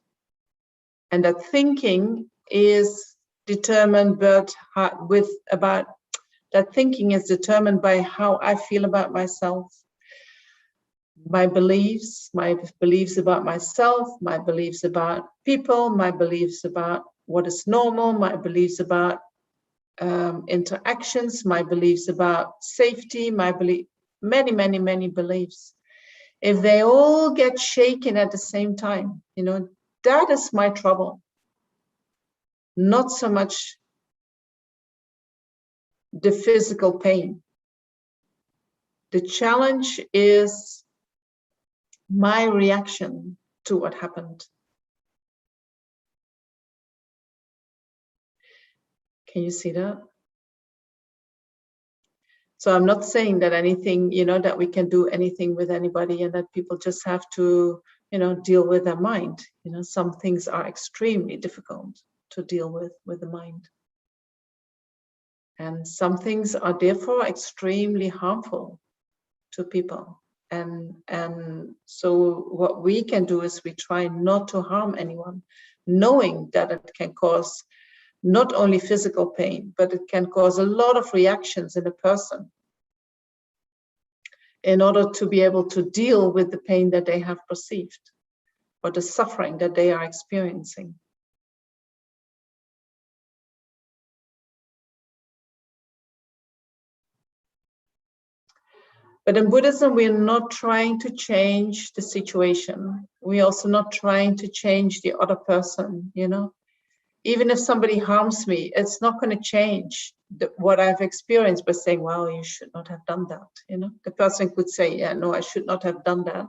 And that thinking is determined that thinking is determined by how I feel about myself, my beliefs about myself, my beliefs about people, my beliefs about what is normal, my beliefs about interactions, my beliefs about safety, many beliefs. If they all get shaken at the same time, that is my trouble. Not so much the physical pain. The challenge is my reaction to what happened. Can you see that? So I'm not saying that anything, that we can do anything with anybody and that people just have to, deal with their mind. Some things are extremely difficult to deal with the mind. And some things are therefore extremely harmful to people. And so what we can do is we try not to harm anyone, knowing that it can cause not only physical pain, but it can cause a lot of reactions in a person in order to be able to deal with the pain that they have perceived or the suffering that they are experiencing. But in Buddhism, we're not trying to change the situation. We're also not trying to change the other person, you know. Even if somebody harms me, it's not going to change what I've experienced by saying, well, you should not have done that, you know. The person could say, yeah, no, I should not have done that.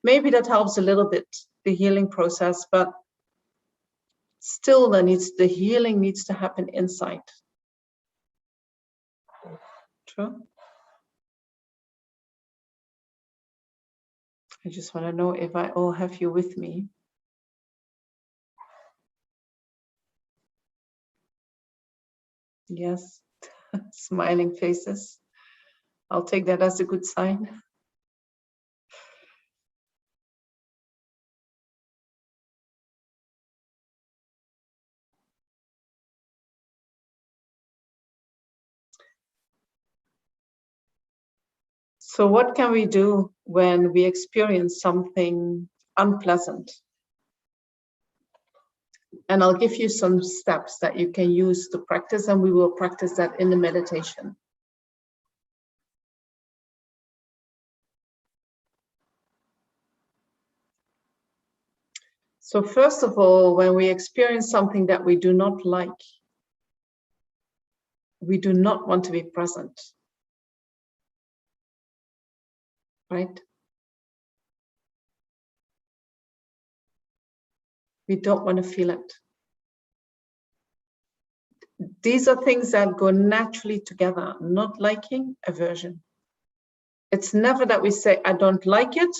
Maybe that helps a little bit, the healing process, but still the healing needs to happen inside. True. I just want to know if I all have you with me. Yes, smiling faces. I'll take that as a good sign. So what can we do when we experience something unpleasant? And I'll give you some steps that you can use to practice, and we will practice that in the meditation. So first of all, when we experience something that we do not like, we do not want to be present, right? We don't want to feel it. These are things that go naturally together, not liking, aversion. It's never that we say, I don't like it,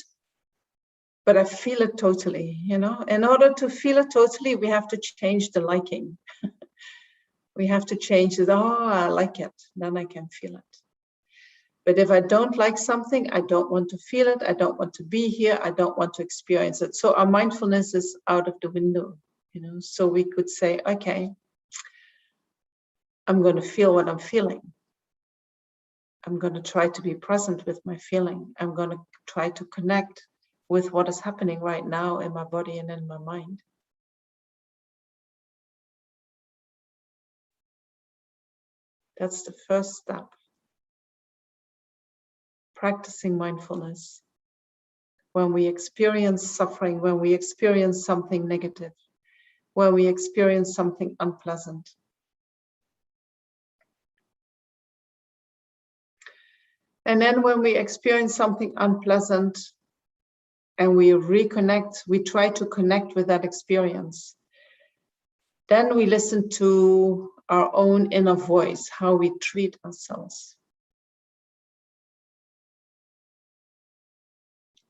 but I feel it totally, you know. In order to feel it totally, we have to change the liking. We have to change it, oh, I like it, then I can feel it. But if I don't like something, I don't want to feel it, I don't want to be here, I don't want to experience it. So our mindfulness is out of the window, you know. So we could say, okay, I'm going to feel what I'm feeling. I'm going to try to be present with my feeling. I'm going to try to connect with what is happening right now in my body and in my mind. That's the first step. Practicing mindfulness. When we experience suffering, when we experience something negative, when we experience something unpleasant. And then when we experience something unpleasant and we reconnect, we try to connect with that experience. Then we listen to our own inner voice, how we treat ourselves.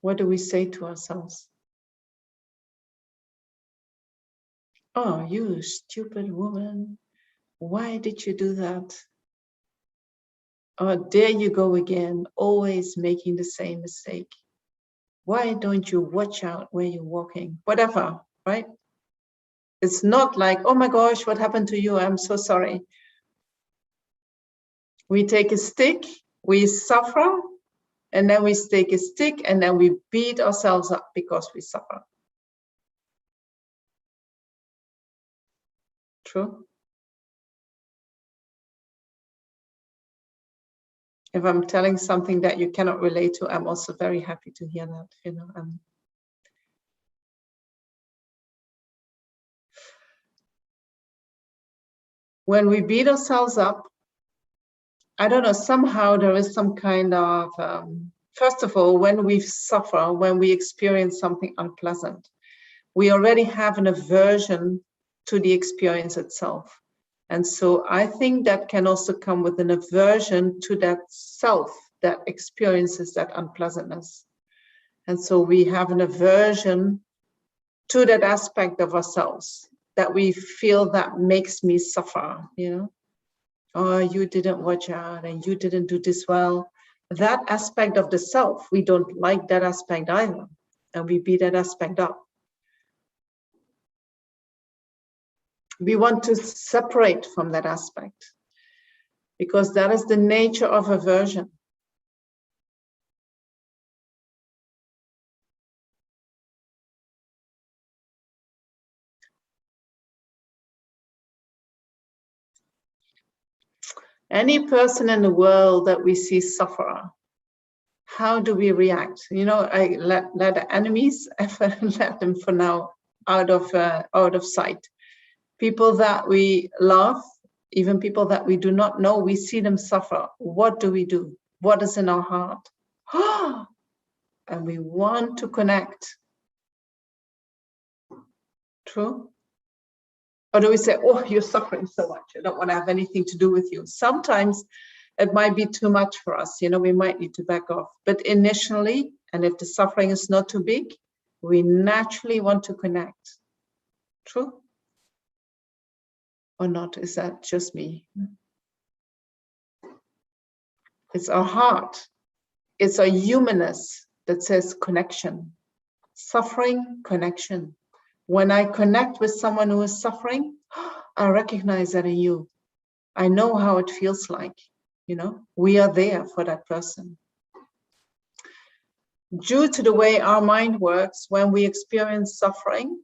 What do we say to ourselves? Oh, you stupid woman. Why did you do that? Oh, there you go again, always making the same mistake. Why don't you watch out where you're walking? Whatever, right? It's not like, oh my gosh, what happened to you? I'm so sorry. We take a stick, we suffer, and then we take a stick and then we beat ourselves up because we suffer. True? If I'm telling something that you cannot relate to, I'm also very happy to hear that, you know. When we beat ourselves up, I don't know, somehow there is some kind of, first of all, when we suffer, when we experience something unpleasant, we already have an aversion to the experience itself. And so I think that can also come with an aversion to that self that experiences that unpleasantness. And so we have an aversion to that aspect of ourselves that we feel that makes me suffer, you know. Oh, you didn't watch out and you didn't do this well. that aspect of the self, we don't like that aspect either, and we beat that aspect up. We want to separate from that aspect because that is the nature of aversion. Any person in the world that we see suffer, how do we react? You know, I let the enemies, let them for now out of sight. People that we love, even people that we do not know, we see them suffer. What do we do? What is in our heart? And we want to connect. True? Or do we say, oh, you're suffering so much, I don't want to have anything to do with you? Sometimes it might be too much for us, you know, we might need to back off. But initially, and if the suffering is not too big, we naturally want to connect. True? Or not? Is that just me? It's our heart. It's our humanness that says connection. Suffering, connection. When I connect with someone who is suffering, I recognize that in you. I know how it feels like, you know, we are there for that person. Due to the way our mind works, when we experience suffering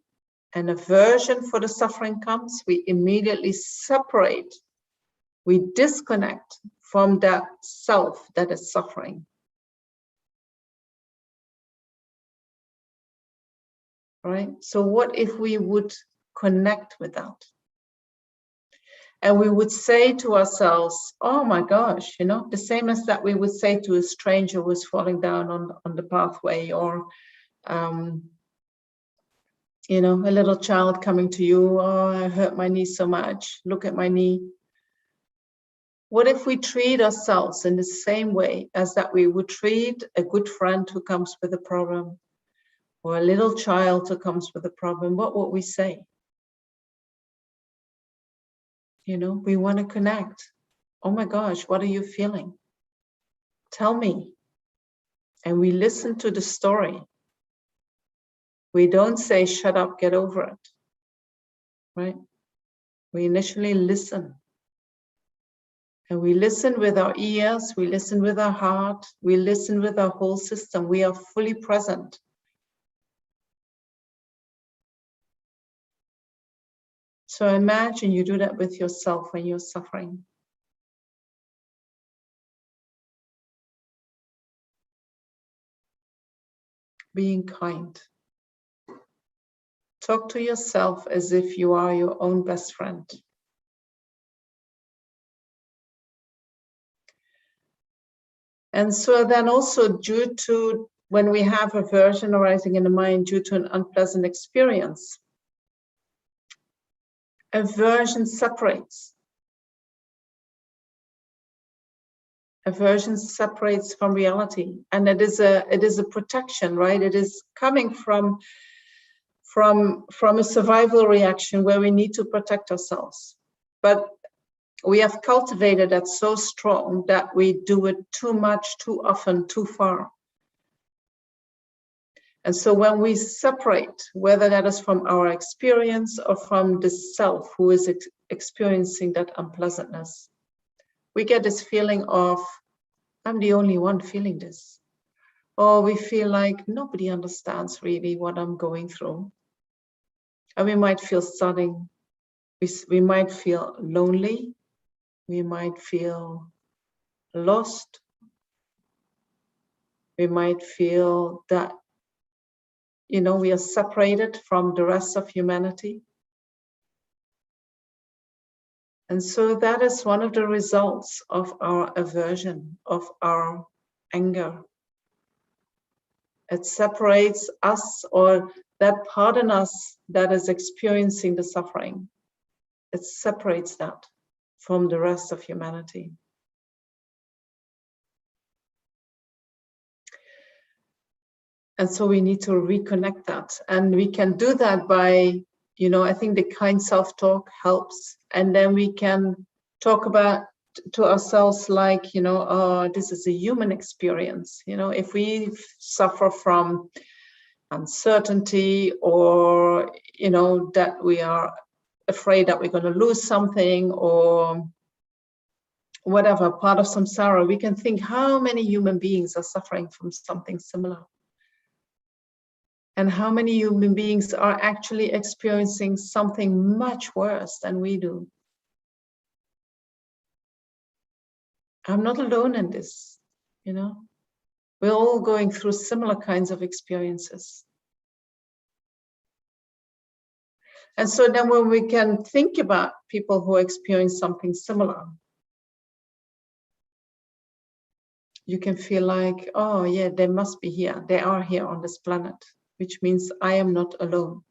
and aversion for the suffering comes, we immediately separate. We disconnect from that self that is suffering. Right? So what if we would connect with that? And we would say to ourselves, oh my gosh, you know, the same as that we would say to a stranger who is falling down on the pathway, or, you know, a little child coming to you, oh, I hurt my knee so much, look at my knee. What if we treat ourselves in the same way as that we would treat a good friend who comes with a problem, or a little child who comes with a problem? What would we say? You know, we want to connect. Oh my gosh, what are you feeling? Tell me. And we listen to the story. We don't say, shut up, get over it. Right? We initially listen. And we listen with our ears, we listen with our heart, we listen with our whole system. We are fully present. So imagine you do that with yourself when you're suffering. Being kind. Talk to yourself as if you are your own best friend. And so then also, due to when we have aversion arising in the mind due to an unpleasant experience, aversion separates. Aversion separates from reality, and it is a protection, right? It is coming from a survival reaction where we need to protect ourselves. But we have cultivated that so strong that we do it too much, too often, too far. And so when we separate, whether that is from our experience or from the self who is experiencing that unpleasantness, we get this feeling of, I'm the only one feeling this. Or we feel like nobody understands really what I'm going through. And we might feel sudden. We might feel lonely. We might feel lost. We might feel that, you know, we are separated from the rest of humanity. And so that is one of the results of our aversion, of our anger. It separates us, or that part in us that is experiencing the suffering. It separates that from the rest of humanity. And so we need to reconnect that. And we can do that by, you know, I think the kind self-talk helps. And then we can talk about to ourselves like, you know, oh, this is a human experience. You know, if we suffer from uncertainty, or, you know, that we are afraid that we're going to lose something, or whatever part of samsara, we can think how many human beings are suffering from something similar. And how many human beings are actually experiencing something much worse than we do. I'm not alone in this, you know. We're all going through similar kinds of experiences. And so then when we can think about people who experience something similar, you can feel like, oh yeah, they must be here. They are here on this planet, which means I am not alone.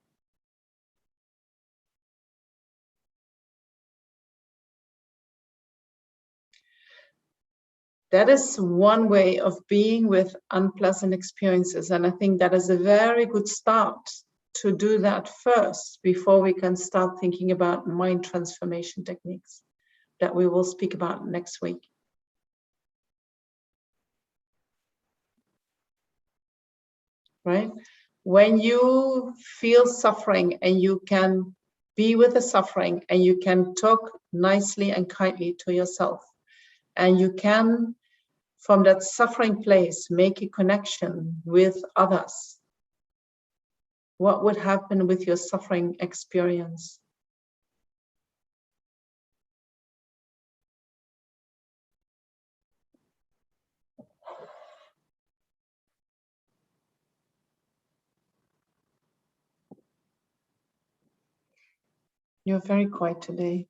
That is one way of being with unpleasant experiences. And I think that is a very good start to do that first before we can start thinking about mind transformation techniques that we will speak about next week. Right? When you feel suffering and you can be with the suffering and you can talk nicely and kindly to yourself, and you can, from that suffering place, make a connection with others, what would happen with your suffering experience? You're very quiet today.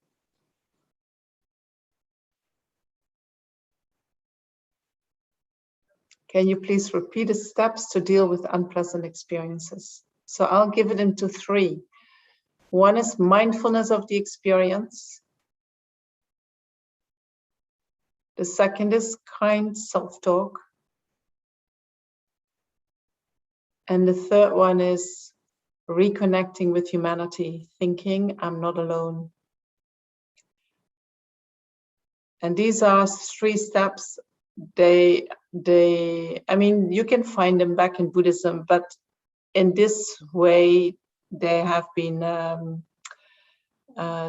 Can you please repeat the steps to deal with unpleasant experiences? So I'll give it into 3. One is mindfulness of the experience. The second is kind self-talk. And the third one is reconnecting with humanity, thinking I'm not alone. And these are 3 steps. I mean, you can find them back in Buddhism, but in this way, they have been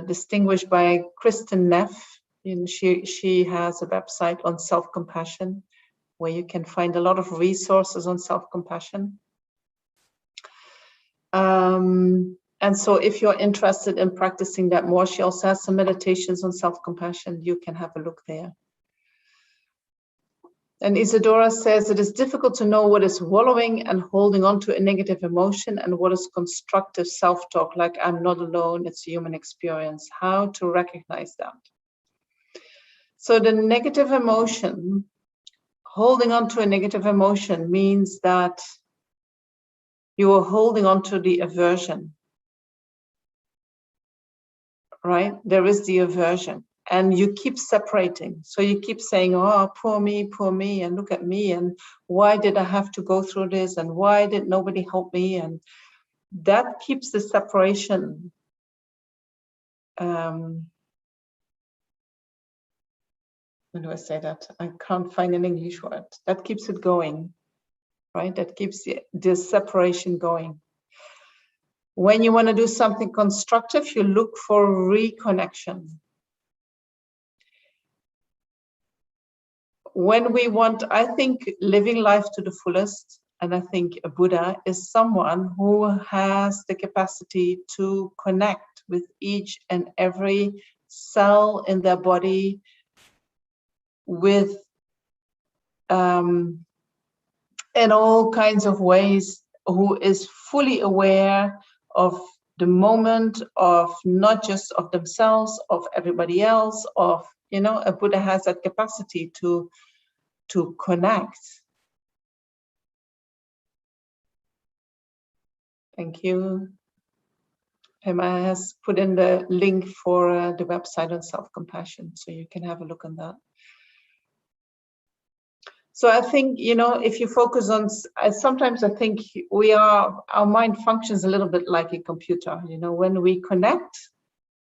distinguished by Kristen Neff. And she has a website on self-compassion where you can find a lot of resources on self-compassion. And so if you're interested in practicing that more, she also has some meditations on self-compassion. You can have a look there. And Isadora says, it is difficult to know what is wallowing and holding on to a negative emotion and what is constructive self-talk, like I'm not alone, it's a human experience. How to recognize that? So the negative emotion, holding on to a negative emotion means that you are holding on to the aversion, right? There is the aversion. And you keep separating. So you keep saying, oh, poor me, and look at me, and why did I have to go through this, and why did nobody help me? And that keeps the separation. How do I say that? I can't find an English word. That keeps it going, right? That keeps the separation going. When you want to do something constructive, you look for reconnection. When we want, I think living life to the fullest, and I think a Buddha is someone who has the capacity to connect with each and every cell in their body with in all kinds of ways, who is fully aware of the moment, of not just of themselves, of everybody else, of, you know, a Buddha has that capacity to connect. Thank you. Emma has put in the link for the website on self-compassion, so you can have a look on that. So I think, you know, if you focus on, sometimes I think our mind functions a little bit like a computer. You know, when we connect,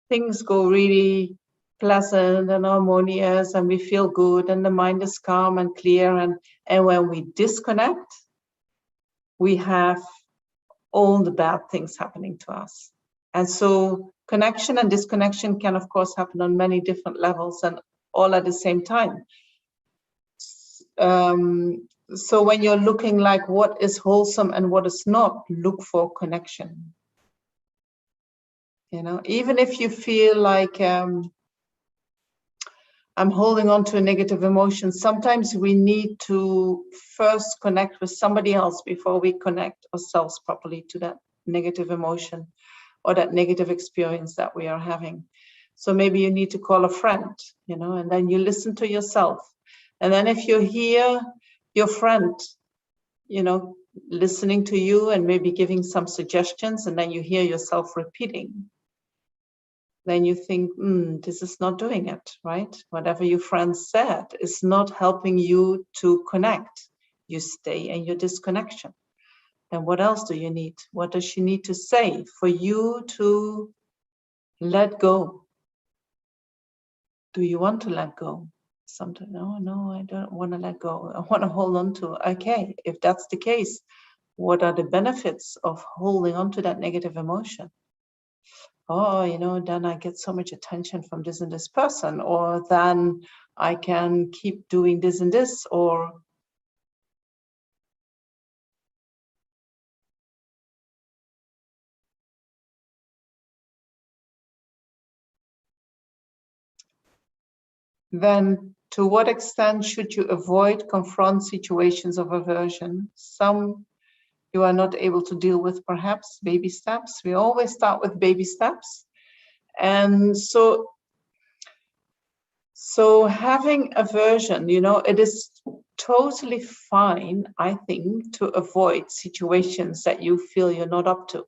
things go really pleasant and harmonious, and we feel good, and the mind is calm and clear. And when we disconnect, we have all the bad things happening to us. And so connection and disconnection can, of course, happen on many different levels and all at the same time. So when you're looking like what is wholesome and what is not, look for connection. You know, even if you feel like I'm holding on to a negative emotion, sometimes we need to first connect with somebody else before we connect ourselves properly to that negative emotion or that negative experience that we are having. So maybe you need to call a friend, you know, and then you listen to yourself. And then if you hear your friend, you know, listening to you and maybe giving some suggestions, and then you hear yourself repeating, then you think, this is not doing it, right? Whatever your friend said is not helping you to connect. You stay in your disconnection. Then what else do you need? What does she need to say for you to let go? Do you want to let go? Sometimes, no, I don't want to let go. I want to hold on to. Okay, if that's the case, what are the benefits of holding on to that negative emotion? Oh, you know, then I get so much attention from this and this person, or then I can keep doing this and this, or then to what extent should you avoid confront situations of aversion? Some you are not able to deal with, perhaps baby steps. We always start with baby steps. And so having aversion, you know, it is totally fine, I think, to avoid situations that you feel you're not up to.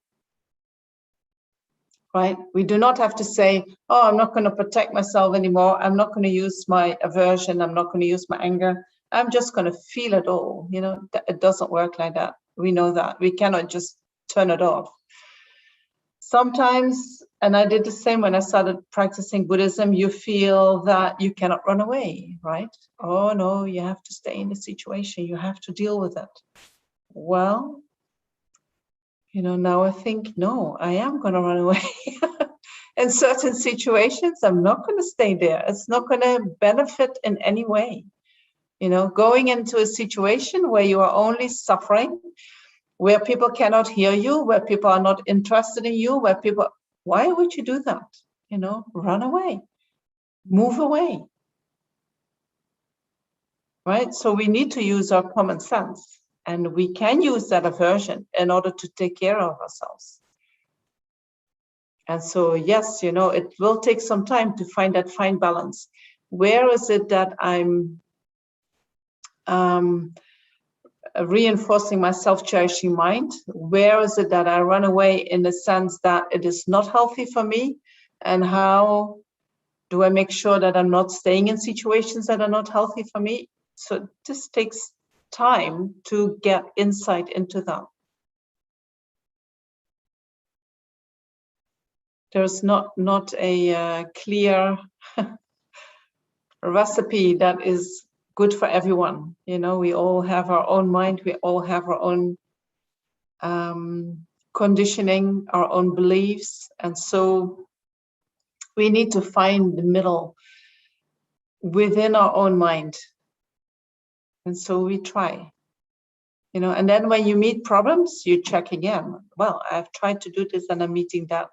Right? We do not have to say, oh, I'm not going to protect myself anymore. I'm not going to use my aversion. I'm not going to use my anger. I'm just going to feel it all. You know, it doesn't work like that. We know that. We cannot just turn it off. Sometimes, and I did the same when I started practicing Buddhism, you feel that you cannot run away, right? Oh, no, you have to stay in the situation. You have to deal with it. Well, you know, now I think, no, I am going to run away. In certain situations, I'm not going to stay there. It's not going to benefit in any way. You know, going into a situation where you are only suffering, where people cannot hear you, where people are not interested in you, where people, why would you do that? You know, run away, move away. Right? So we need to use our common sense, and we can use that aversion in order to take care of ourselves. And so, yes, you know, it will take some time to find that fine balance. Where is it that I'm reinforcing my self-cherishing mind? Where is it that I run away in the sense that it is not healthy for me? And how do I make sure that I'm not staying in situations that are not healthy for me? So this takes time to get insight into that. There's not a clear recipe that is good for everyone. You know, we all have our own mind, we all have our own conditioning, our own beliefs, and so we need to find the middle within our own mind. And so we try, you know, and then when you meet problems, you check again. Well, I've tried to do this and I'm meeting that.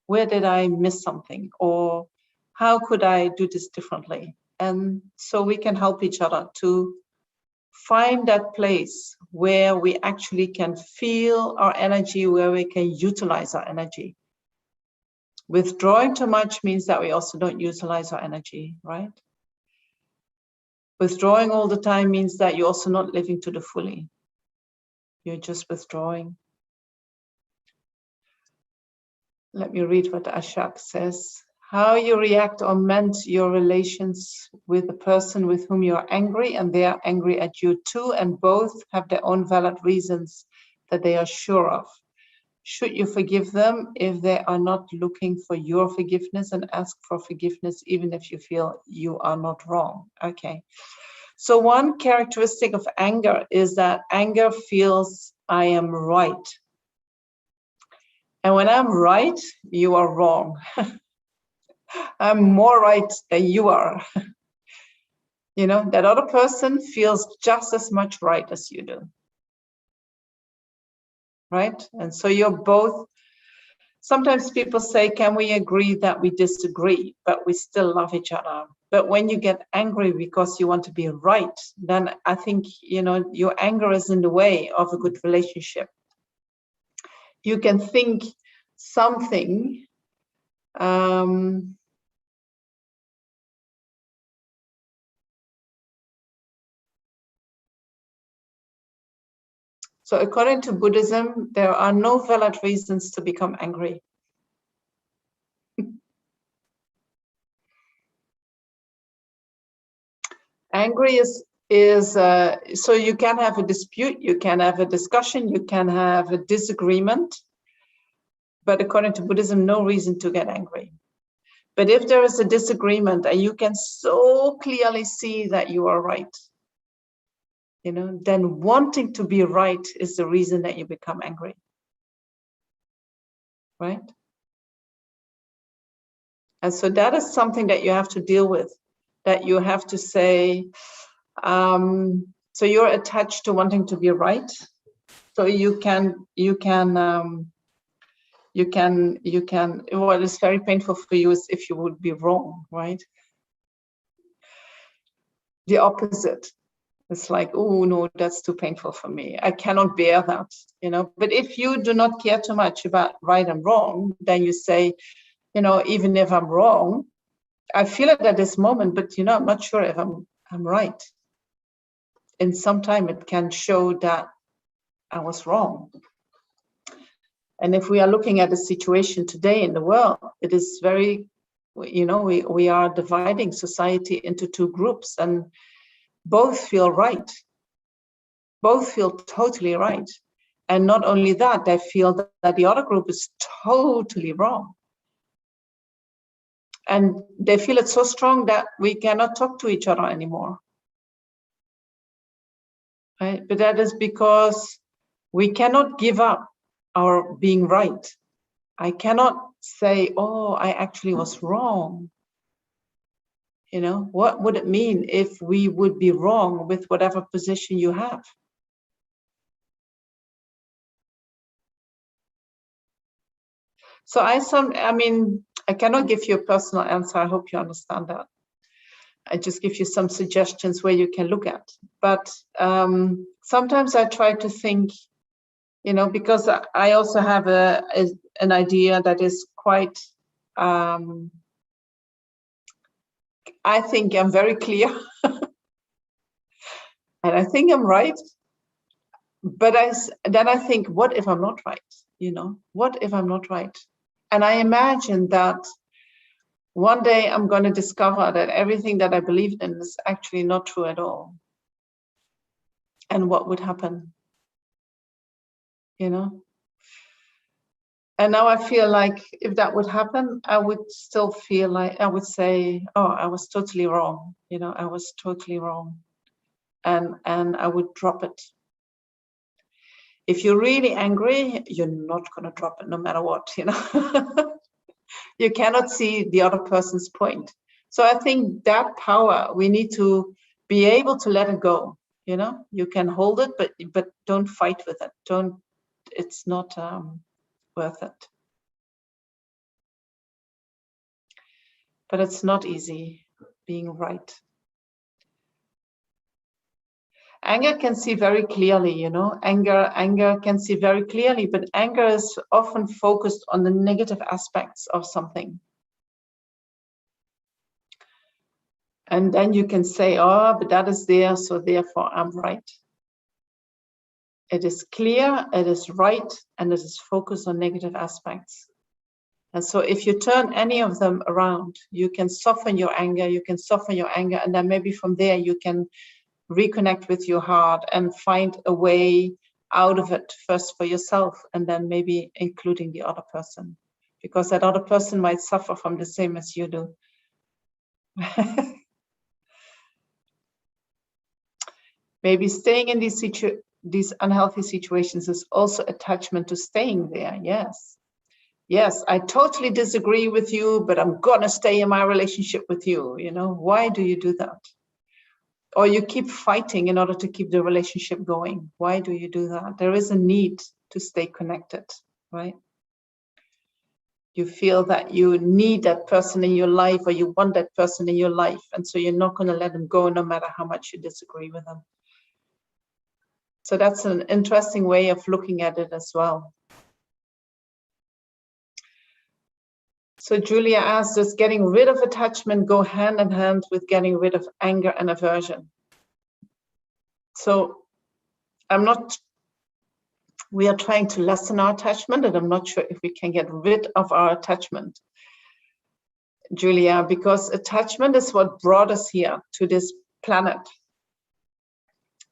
Where did I miss something? Or how could I do this differently? And so we can help each other to find that place where we actually can feel our energy, where we can utilize our energy. Withdrawing too much means that we also don't utilize our energy, right? Withdrawing all the time means that you're also not living to the fully. You're just withdrawing. Let me read what Ashok says. How you react or mend your relations with the person with whom you are angry, and they are angry at you too, and both have their own valid reasons that they are sure of. Should you forgive them if they are not looking for your forgiveness, and ask for forgiveness even if you feel you are not wrong? Okay. So one characteristic of anger is that anger feels I am right. And when I'm right, you are wrong. I'm more right than you are. You know, that other person feels just as much right as you do. Right? And so you're both, sometimes people say, can we agree that we disagree, but we still love each other? But when you get angry because you want to be right, then I think, you know, your anger is in the way of a good relationship. You can think something, so according to Buddhism, there are no valid reasons to become angry. Angry is so you can have a dispute, you can have a discussion, you can have a disagreement, but according to Buddhism, no reason to get angry. But if there is a disagreement and you can so clearly see that you are right, you know, then wanting to be right is the reason that you become angry, right? And so that is something that you have to deal with, that you have to say, so you're attached to wanting to be right. So what is very painful for you is if you would be wrong, right? The opposite. It's like, oh no, that's too painful for me. I cannot bear that, you know. But if you do not care too much about right and wrong, then you say, you know, even if I'm wrong, I feel it at this moment, but you know, I'm not sure if I'm right. In some time it can show that I was wrong. And if we are looking at the situation today in the world, it is very, you know, we are dividing society into two groups, and both feel right. Both feel totally right. And not only that, they feel that the other group is totally wrong. And they feel it so strong that we cannot talk to each other anymore. Right? But that is because we cannot give up our being right. I cannot say, oh, I actually was wrong. You know, what would it mean if we would be wrong with whatever position you have? So I mean, I cannot give you a personal answer. I hope you understand that. I just give you some suggestions where you can look at. But sometimes I try to think, you know, because I also have an idea that is quite, I think I'm very clear. And I think I'm right. But then I think, what if I'm not right? You know, what if I'm not right? And I imagine that one day I'm going to discover that everything that I believed in is actually not true at all. And what would happen? You know? And now I feel like if that would happen, I would still feel like I would say, oh, I was totally wrong. You know, I was totally wrong. And I would drop it. If you're really angry, you're not going to drop it no matter what, you know. You cannot see the other person's point. So I think that power, we need to be able to let it go. You know, you can hold it, but don't fight with it. It's not worth it. But it's not easy being right. Anger can see very clearly, you know, anger can see very clearly, but anger is often focused on the negative aspects of something. And then you can say, oh, but that is there, so therefore I'm right. It is clear, it is right, and it is focused on negative aspects. And so if you turn any of them around, you can soften your anger, and then maybe from there you can reconnect with your heart and find a way out of it first for yourself, and then maybe including the other person, because that other person might suffer from the same as you do. Maybe staying in these unhealthy situations is also attachment to staying there. Yes, I totally disagree with you, but I'm gonna stay in my relationship with you. You know, why do you do that? Or you keep fighting in order to keep the relationship going. Why do you do that? There is a need to stay connected, right? You feel that you need that person in your life, or you want that person in your life, and so you're not gonna let them go no matter how much you disagree with them. So that's an interesting way of looking at it as well. So Julia asked, does getting rid of attachment go hand in hand with getting rid of anger and aversion? So we are trying to lessen our attachment, and I'm not sure if we can get rid of our attachment, Julia, because attachment is what brought us here to this planet.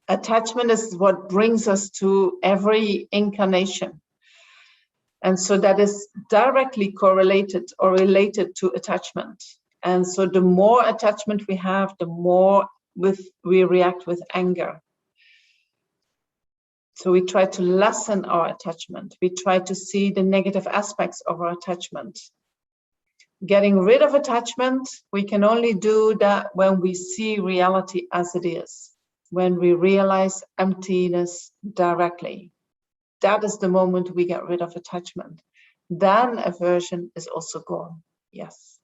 Attachment is what brings us to every incarnation. And so that is directly correlated or related to attachment. And so the more attachment we have, the more we react with anger. So we try to lessen our attachment. We try to see the negative aspects of our attachment. Getting rid of attachment, we can only do that when we see reality as it is, when we realize emptiness directly. That is the moment we get rid of attachment. Then aversion is also gone. Yes.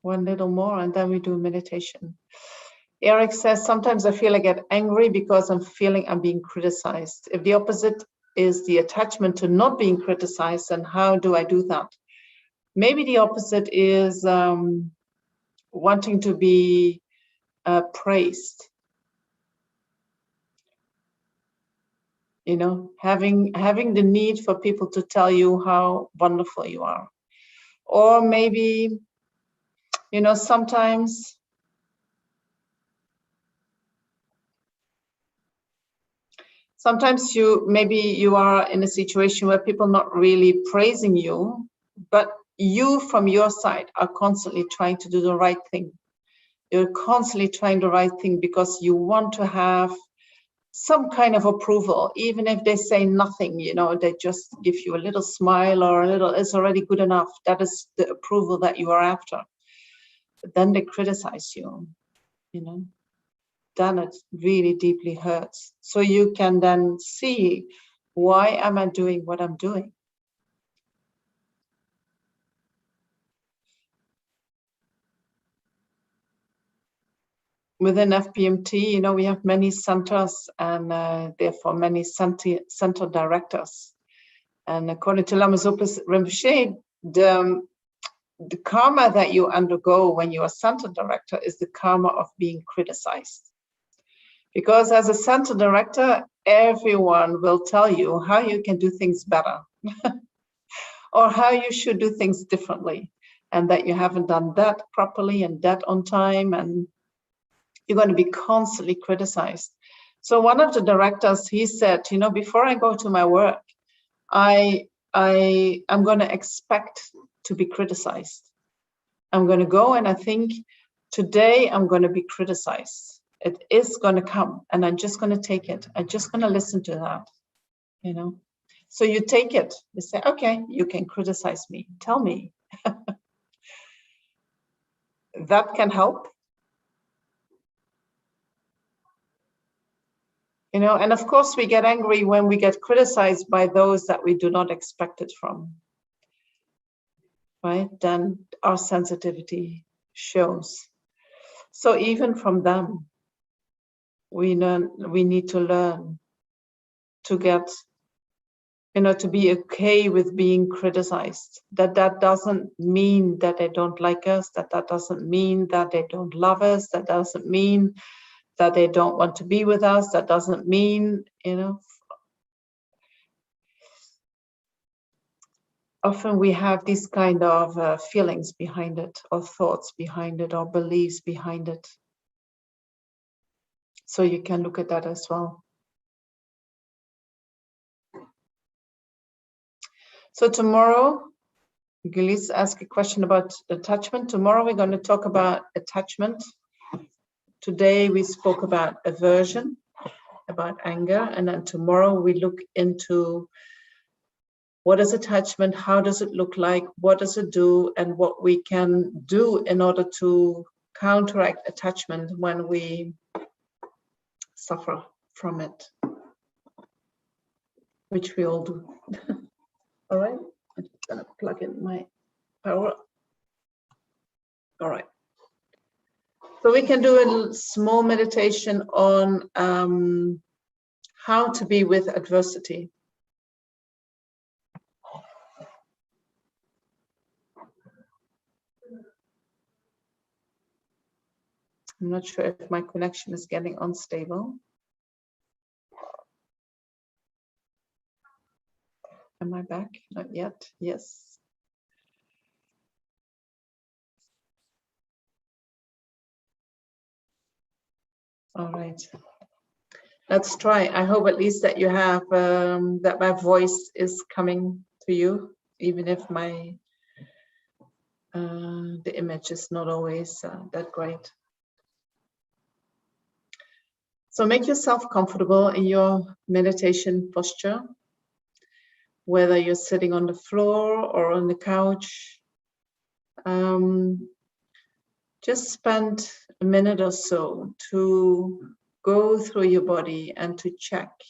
One little more, and then we do meditation. Eric says, sometimes I feel I get angry because I'm feeling I'm being criticized. If the opposite is the attachment to not being criticized, then how do I do that? Maybe the opposite is wanting to be praised. You know, having the need for people to tell you how wonderful you are. Or maybe, you know, sometimes you are in a situation where people not really praising you, but you from your side are constantly trying to do the right thing. You're constantly trying the right thing because you want to have some kind of approval, even if they say nothing, you know, they just give you a little smile or a little, it's already good enough. That is the approval that you are after. But then they criticize you, you know, then it really deeply hurts. So you can then see, why am I doing what I'm doing? Within FPMT, you know, we have many centers and therefore many center directors. And according to Lama Zopa Rinpoche, the karma that you undergo when you are center director is the karma of being criticized. Because as a center director, everyone will tell you how you can do things better or how you should do things differently, and that you haven't done that properly and that on time, and you're going to be constantly criticized. So one of the directors, he said, you know, before I go to my work, I'm going to expect to be criticized. I'm going to go and I think today I'm going to be criticized. It is going to come and I'm just going to take it. I'm just going to listen to that, you know. So you take it. You say, okay, you can criticize me. Tell me. That can help. You know, and of course we get angry when we get criticized by those that we do not expect it from, right? Then our sensitivity shows. So even from them, we need to learn to get, you know, to be okay with being criticized. That doesn't mean that they don't like us, that doesn't mean that they don't love us, that doesn't mean that they don't want to be with us, that doesn't mean, you know. often we have these kind of feelings behind it, or thoughts behind it, or beliefs behind it. So you can look at that as well. So tomorrow, Gilles asked a question about attachment. Tomorrow we're going to talk about attachment. Today we spoke about aversion, about anger, and then tomorrow we look into what is attachment, how does it look like, what does it do, and what we can do in order to counteract attachment when we suffer from it, which we all do. All right, I'm just gonna plug in my power. All right. So we can do a small meditation on how to be with adversity. I'm not sure if my connection is getting unstable. Am I back? Not yet. Yes. All right. Let's try. I hope at least that you have that my voice is coming to you, even if my the image is not always that great. So make yourself comfortable in your meditation posture, whether you're sitting on the floor or on the couch. Just spend a minute or so to go through your body and to check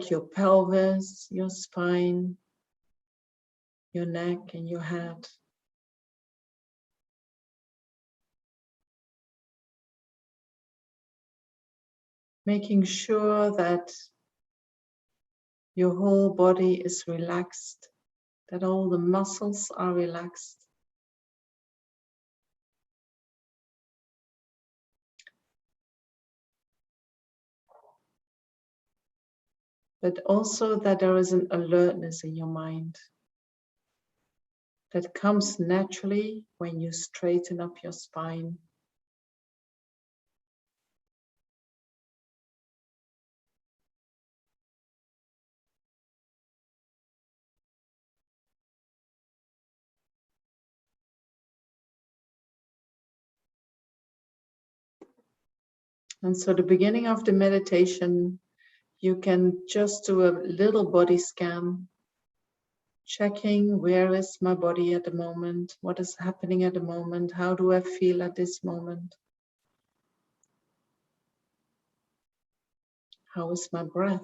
your pelvis, your spine, your neck, and your head. Making sure that your whole body is relaxed, that all the muscles are relaxed. But also that there is an alertness in your mind that comes naturally when you straighten up your spine. And so the beginning of the meditation, you can just do a little body scan, checking where is my body at the moment, what is happening at the moment, how do I feel at this moment, how is my breath.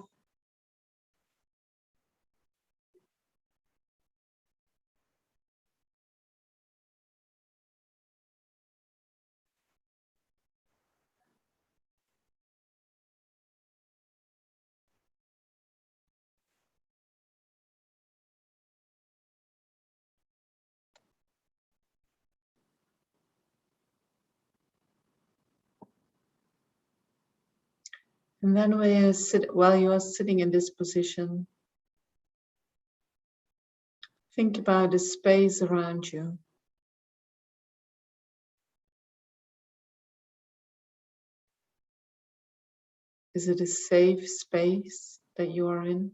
And then while you are sitting in this position, think about the space around you. Is it a safe space that you are in?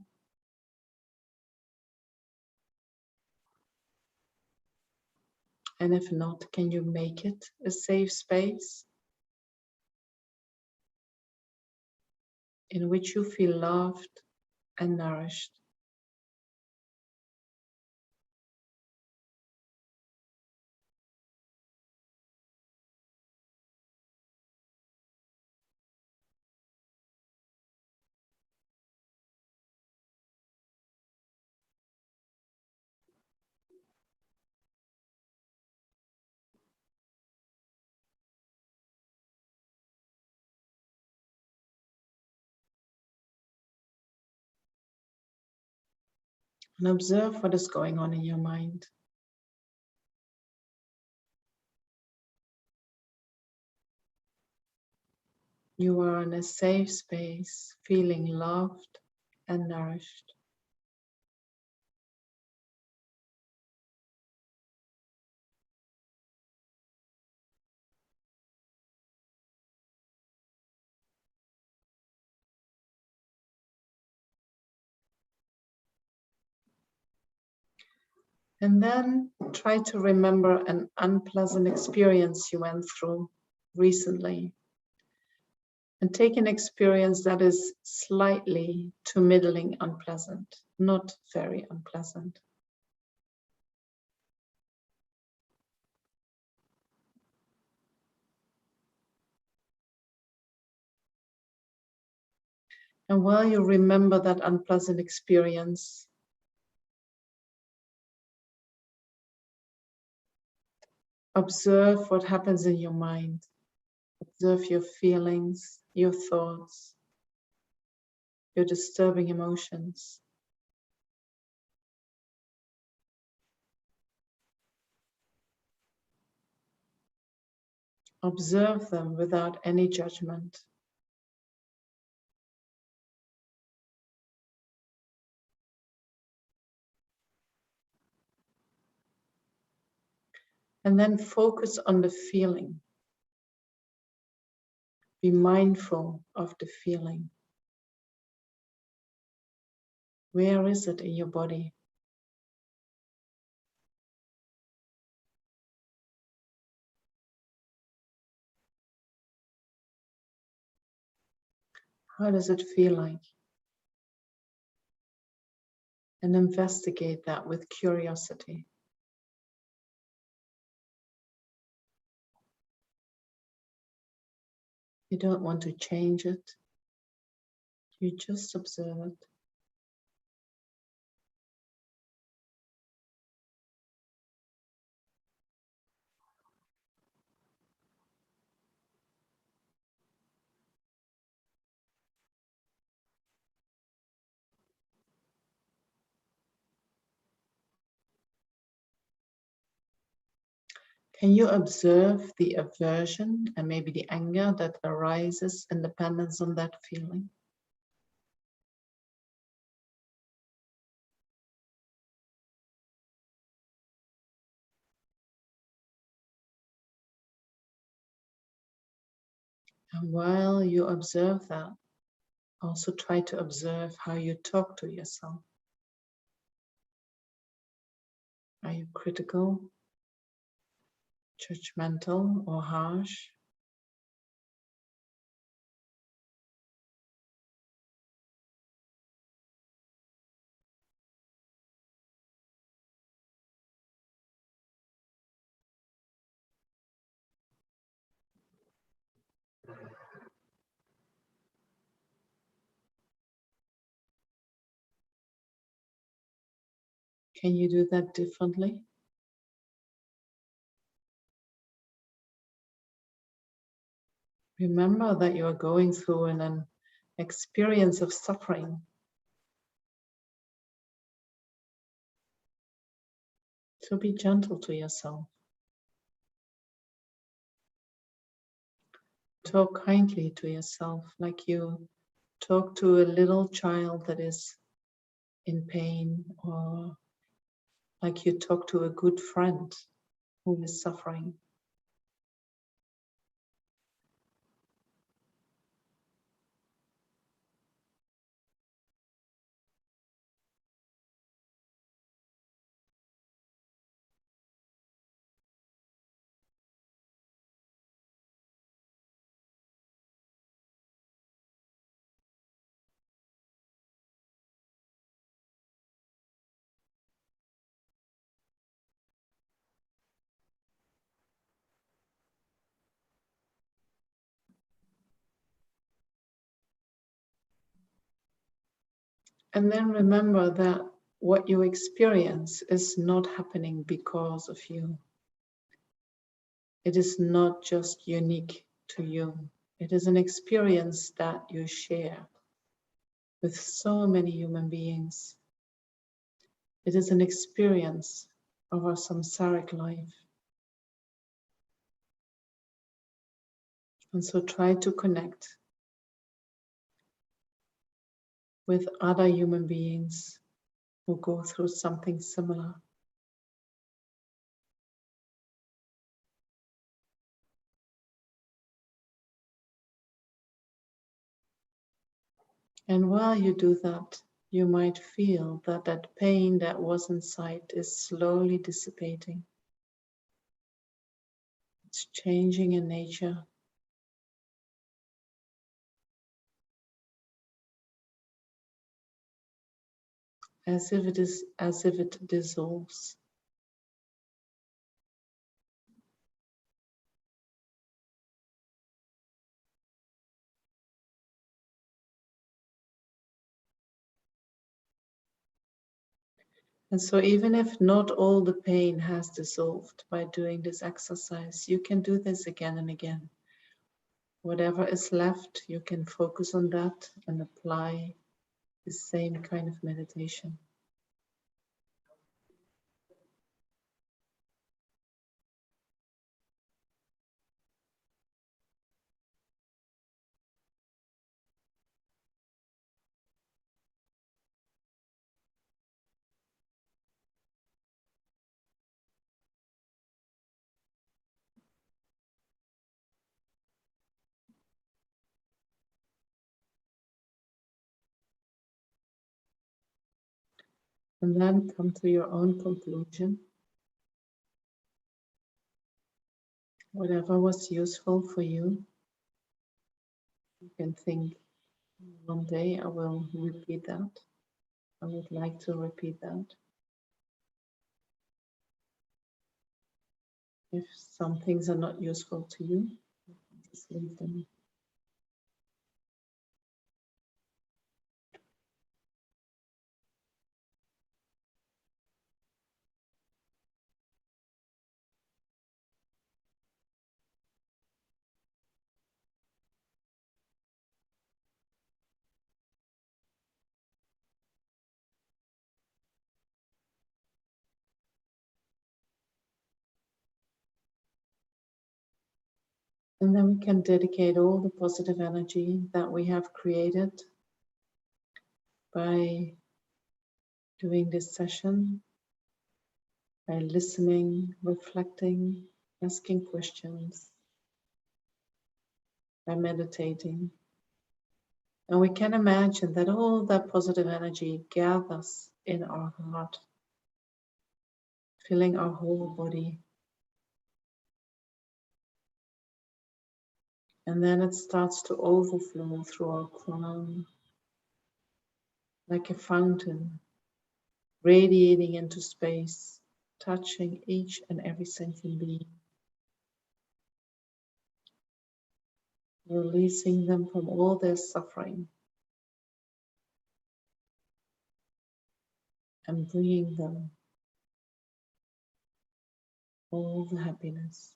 And if not, can you make it a safe space in which you feel loved and nourished? And observe what is going on in your mind. You are in a safe space, feeling loved and nourished. And then try to remember an unpleasant experience you went through recently. And take an experience that is slightly to middling unpleasant, not very unpleasant. And while you remember that unpleasant experience, observe what happens in your mind. Observe your feelings, your thoughts, your disturbing emotions. Observe them without any judgment. And then focus on the feeling. Be mindful of the feeling. Where is it in your body? How does it feel like? And investigate that with curiosity. You don't want to change it. You just observe it. Can you observe the aversion and maybe the anger that arises in dependence on that feeling? And while you observe that, also try to observe how you talk to yourself. Are you critical, judgmental, or harsh? Can you do that differently? Remember that you are going through an experience of suffering. So be gentle to yourself. Talk kindly to yourself, like you talk to a little child that is in pain, or like you talk to a good friend who is suffering. And then remember that what you experience is not happening because of you. It is not just unique to you. It is an experience that you share with so many human beings. It is an experience of our samsaric life. And so try to connect with other human beings who go through something similar. And while you do that, you might feel that that pain that was inside is slowly dissipating. It's changing in nature. As if it dissolves. And so even if not all the pain has dissolved by doing this exercise, you can do this again and again. Whatever is left, you can focus on that and apply the same kind of meditation. And then come to your own conclusion. Whatever was useful for you, you can think, one day I will repeat that. I would like to repeat that. If some things are not useful to you, just leave them. And then we can dedicate all the positive energy that we have created by doing this session, by listening, reflecting, asking questions, by meditating. And we can imagine that all that positive energy gathers in our heart, filling our whole body. And then it starts to overflow through our crown like a fountain, radiating into space, touching each and every sentient being, releasing them from all their suffering and bringing them all the happiness.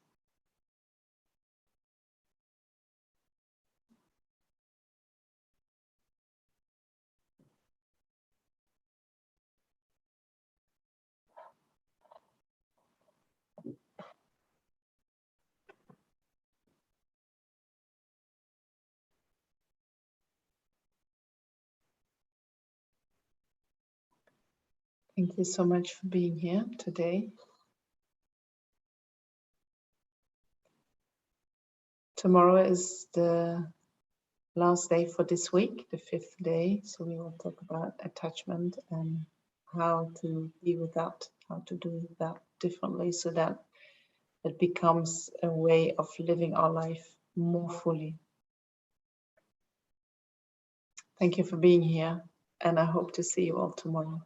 Thank you so much for being here today. Tomorrow is the last day for this week, the 5th day. So we will talk about attachment and how to deal with that, how to do that differently so that it becomes a way of living our life more fully. Thank you for being here, and I hope to see you all tomorrow.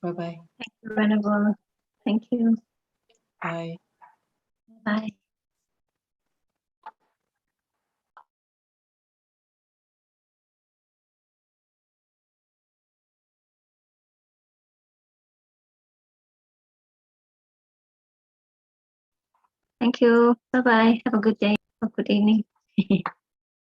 Bye-bye. Thank you, Venerable. Thank you. Bye. Bye. Thank you. Bye-bye. Have a good day or good evening.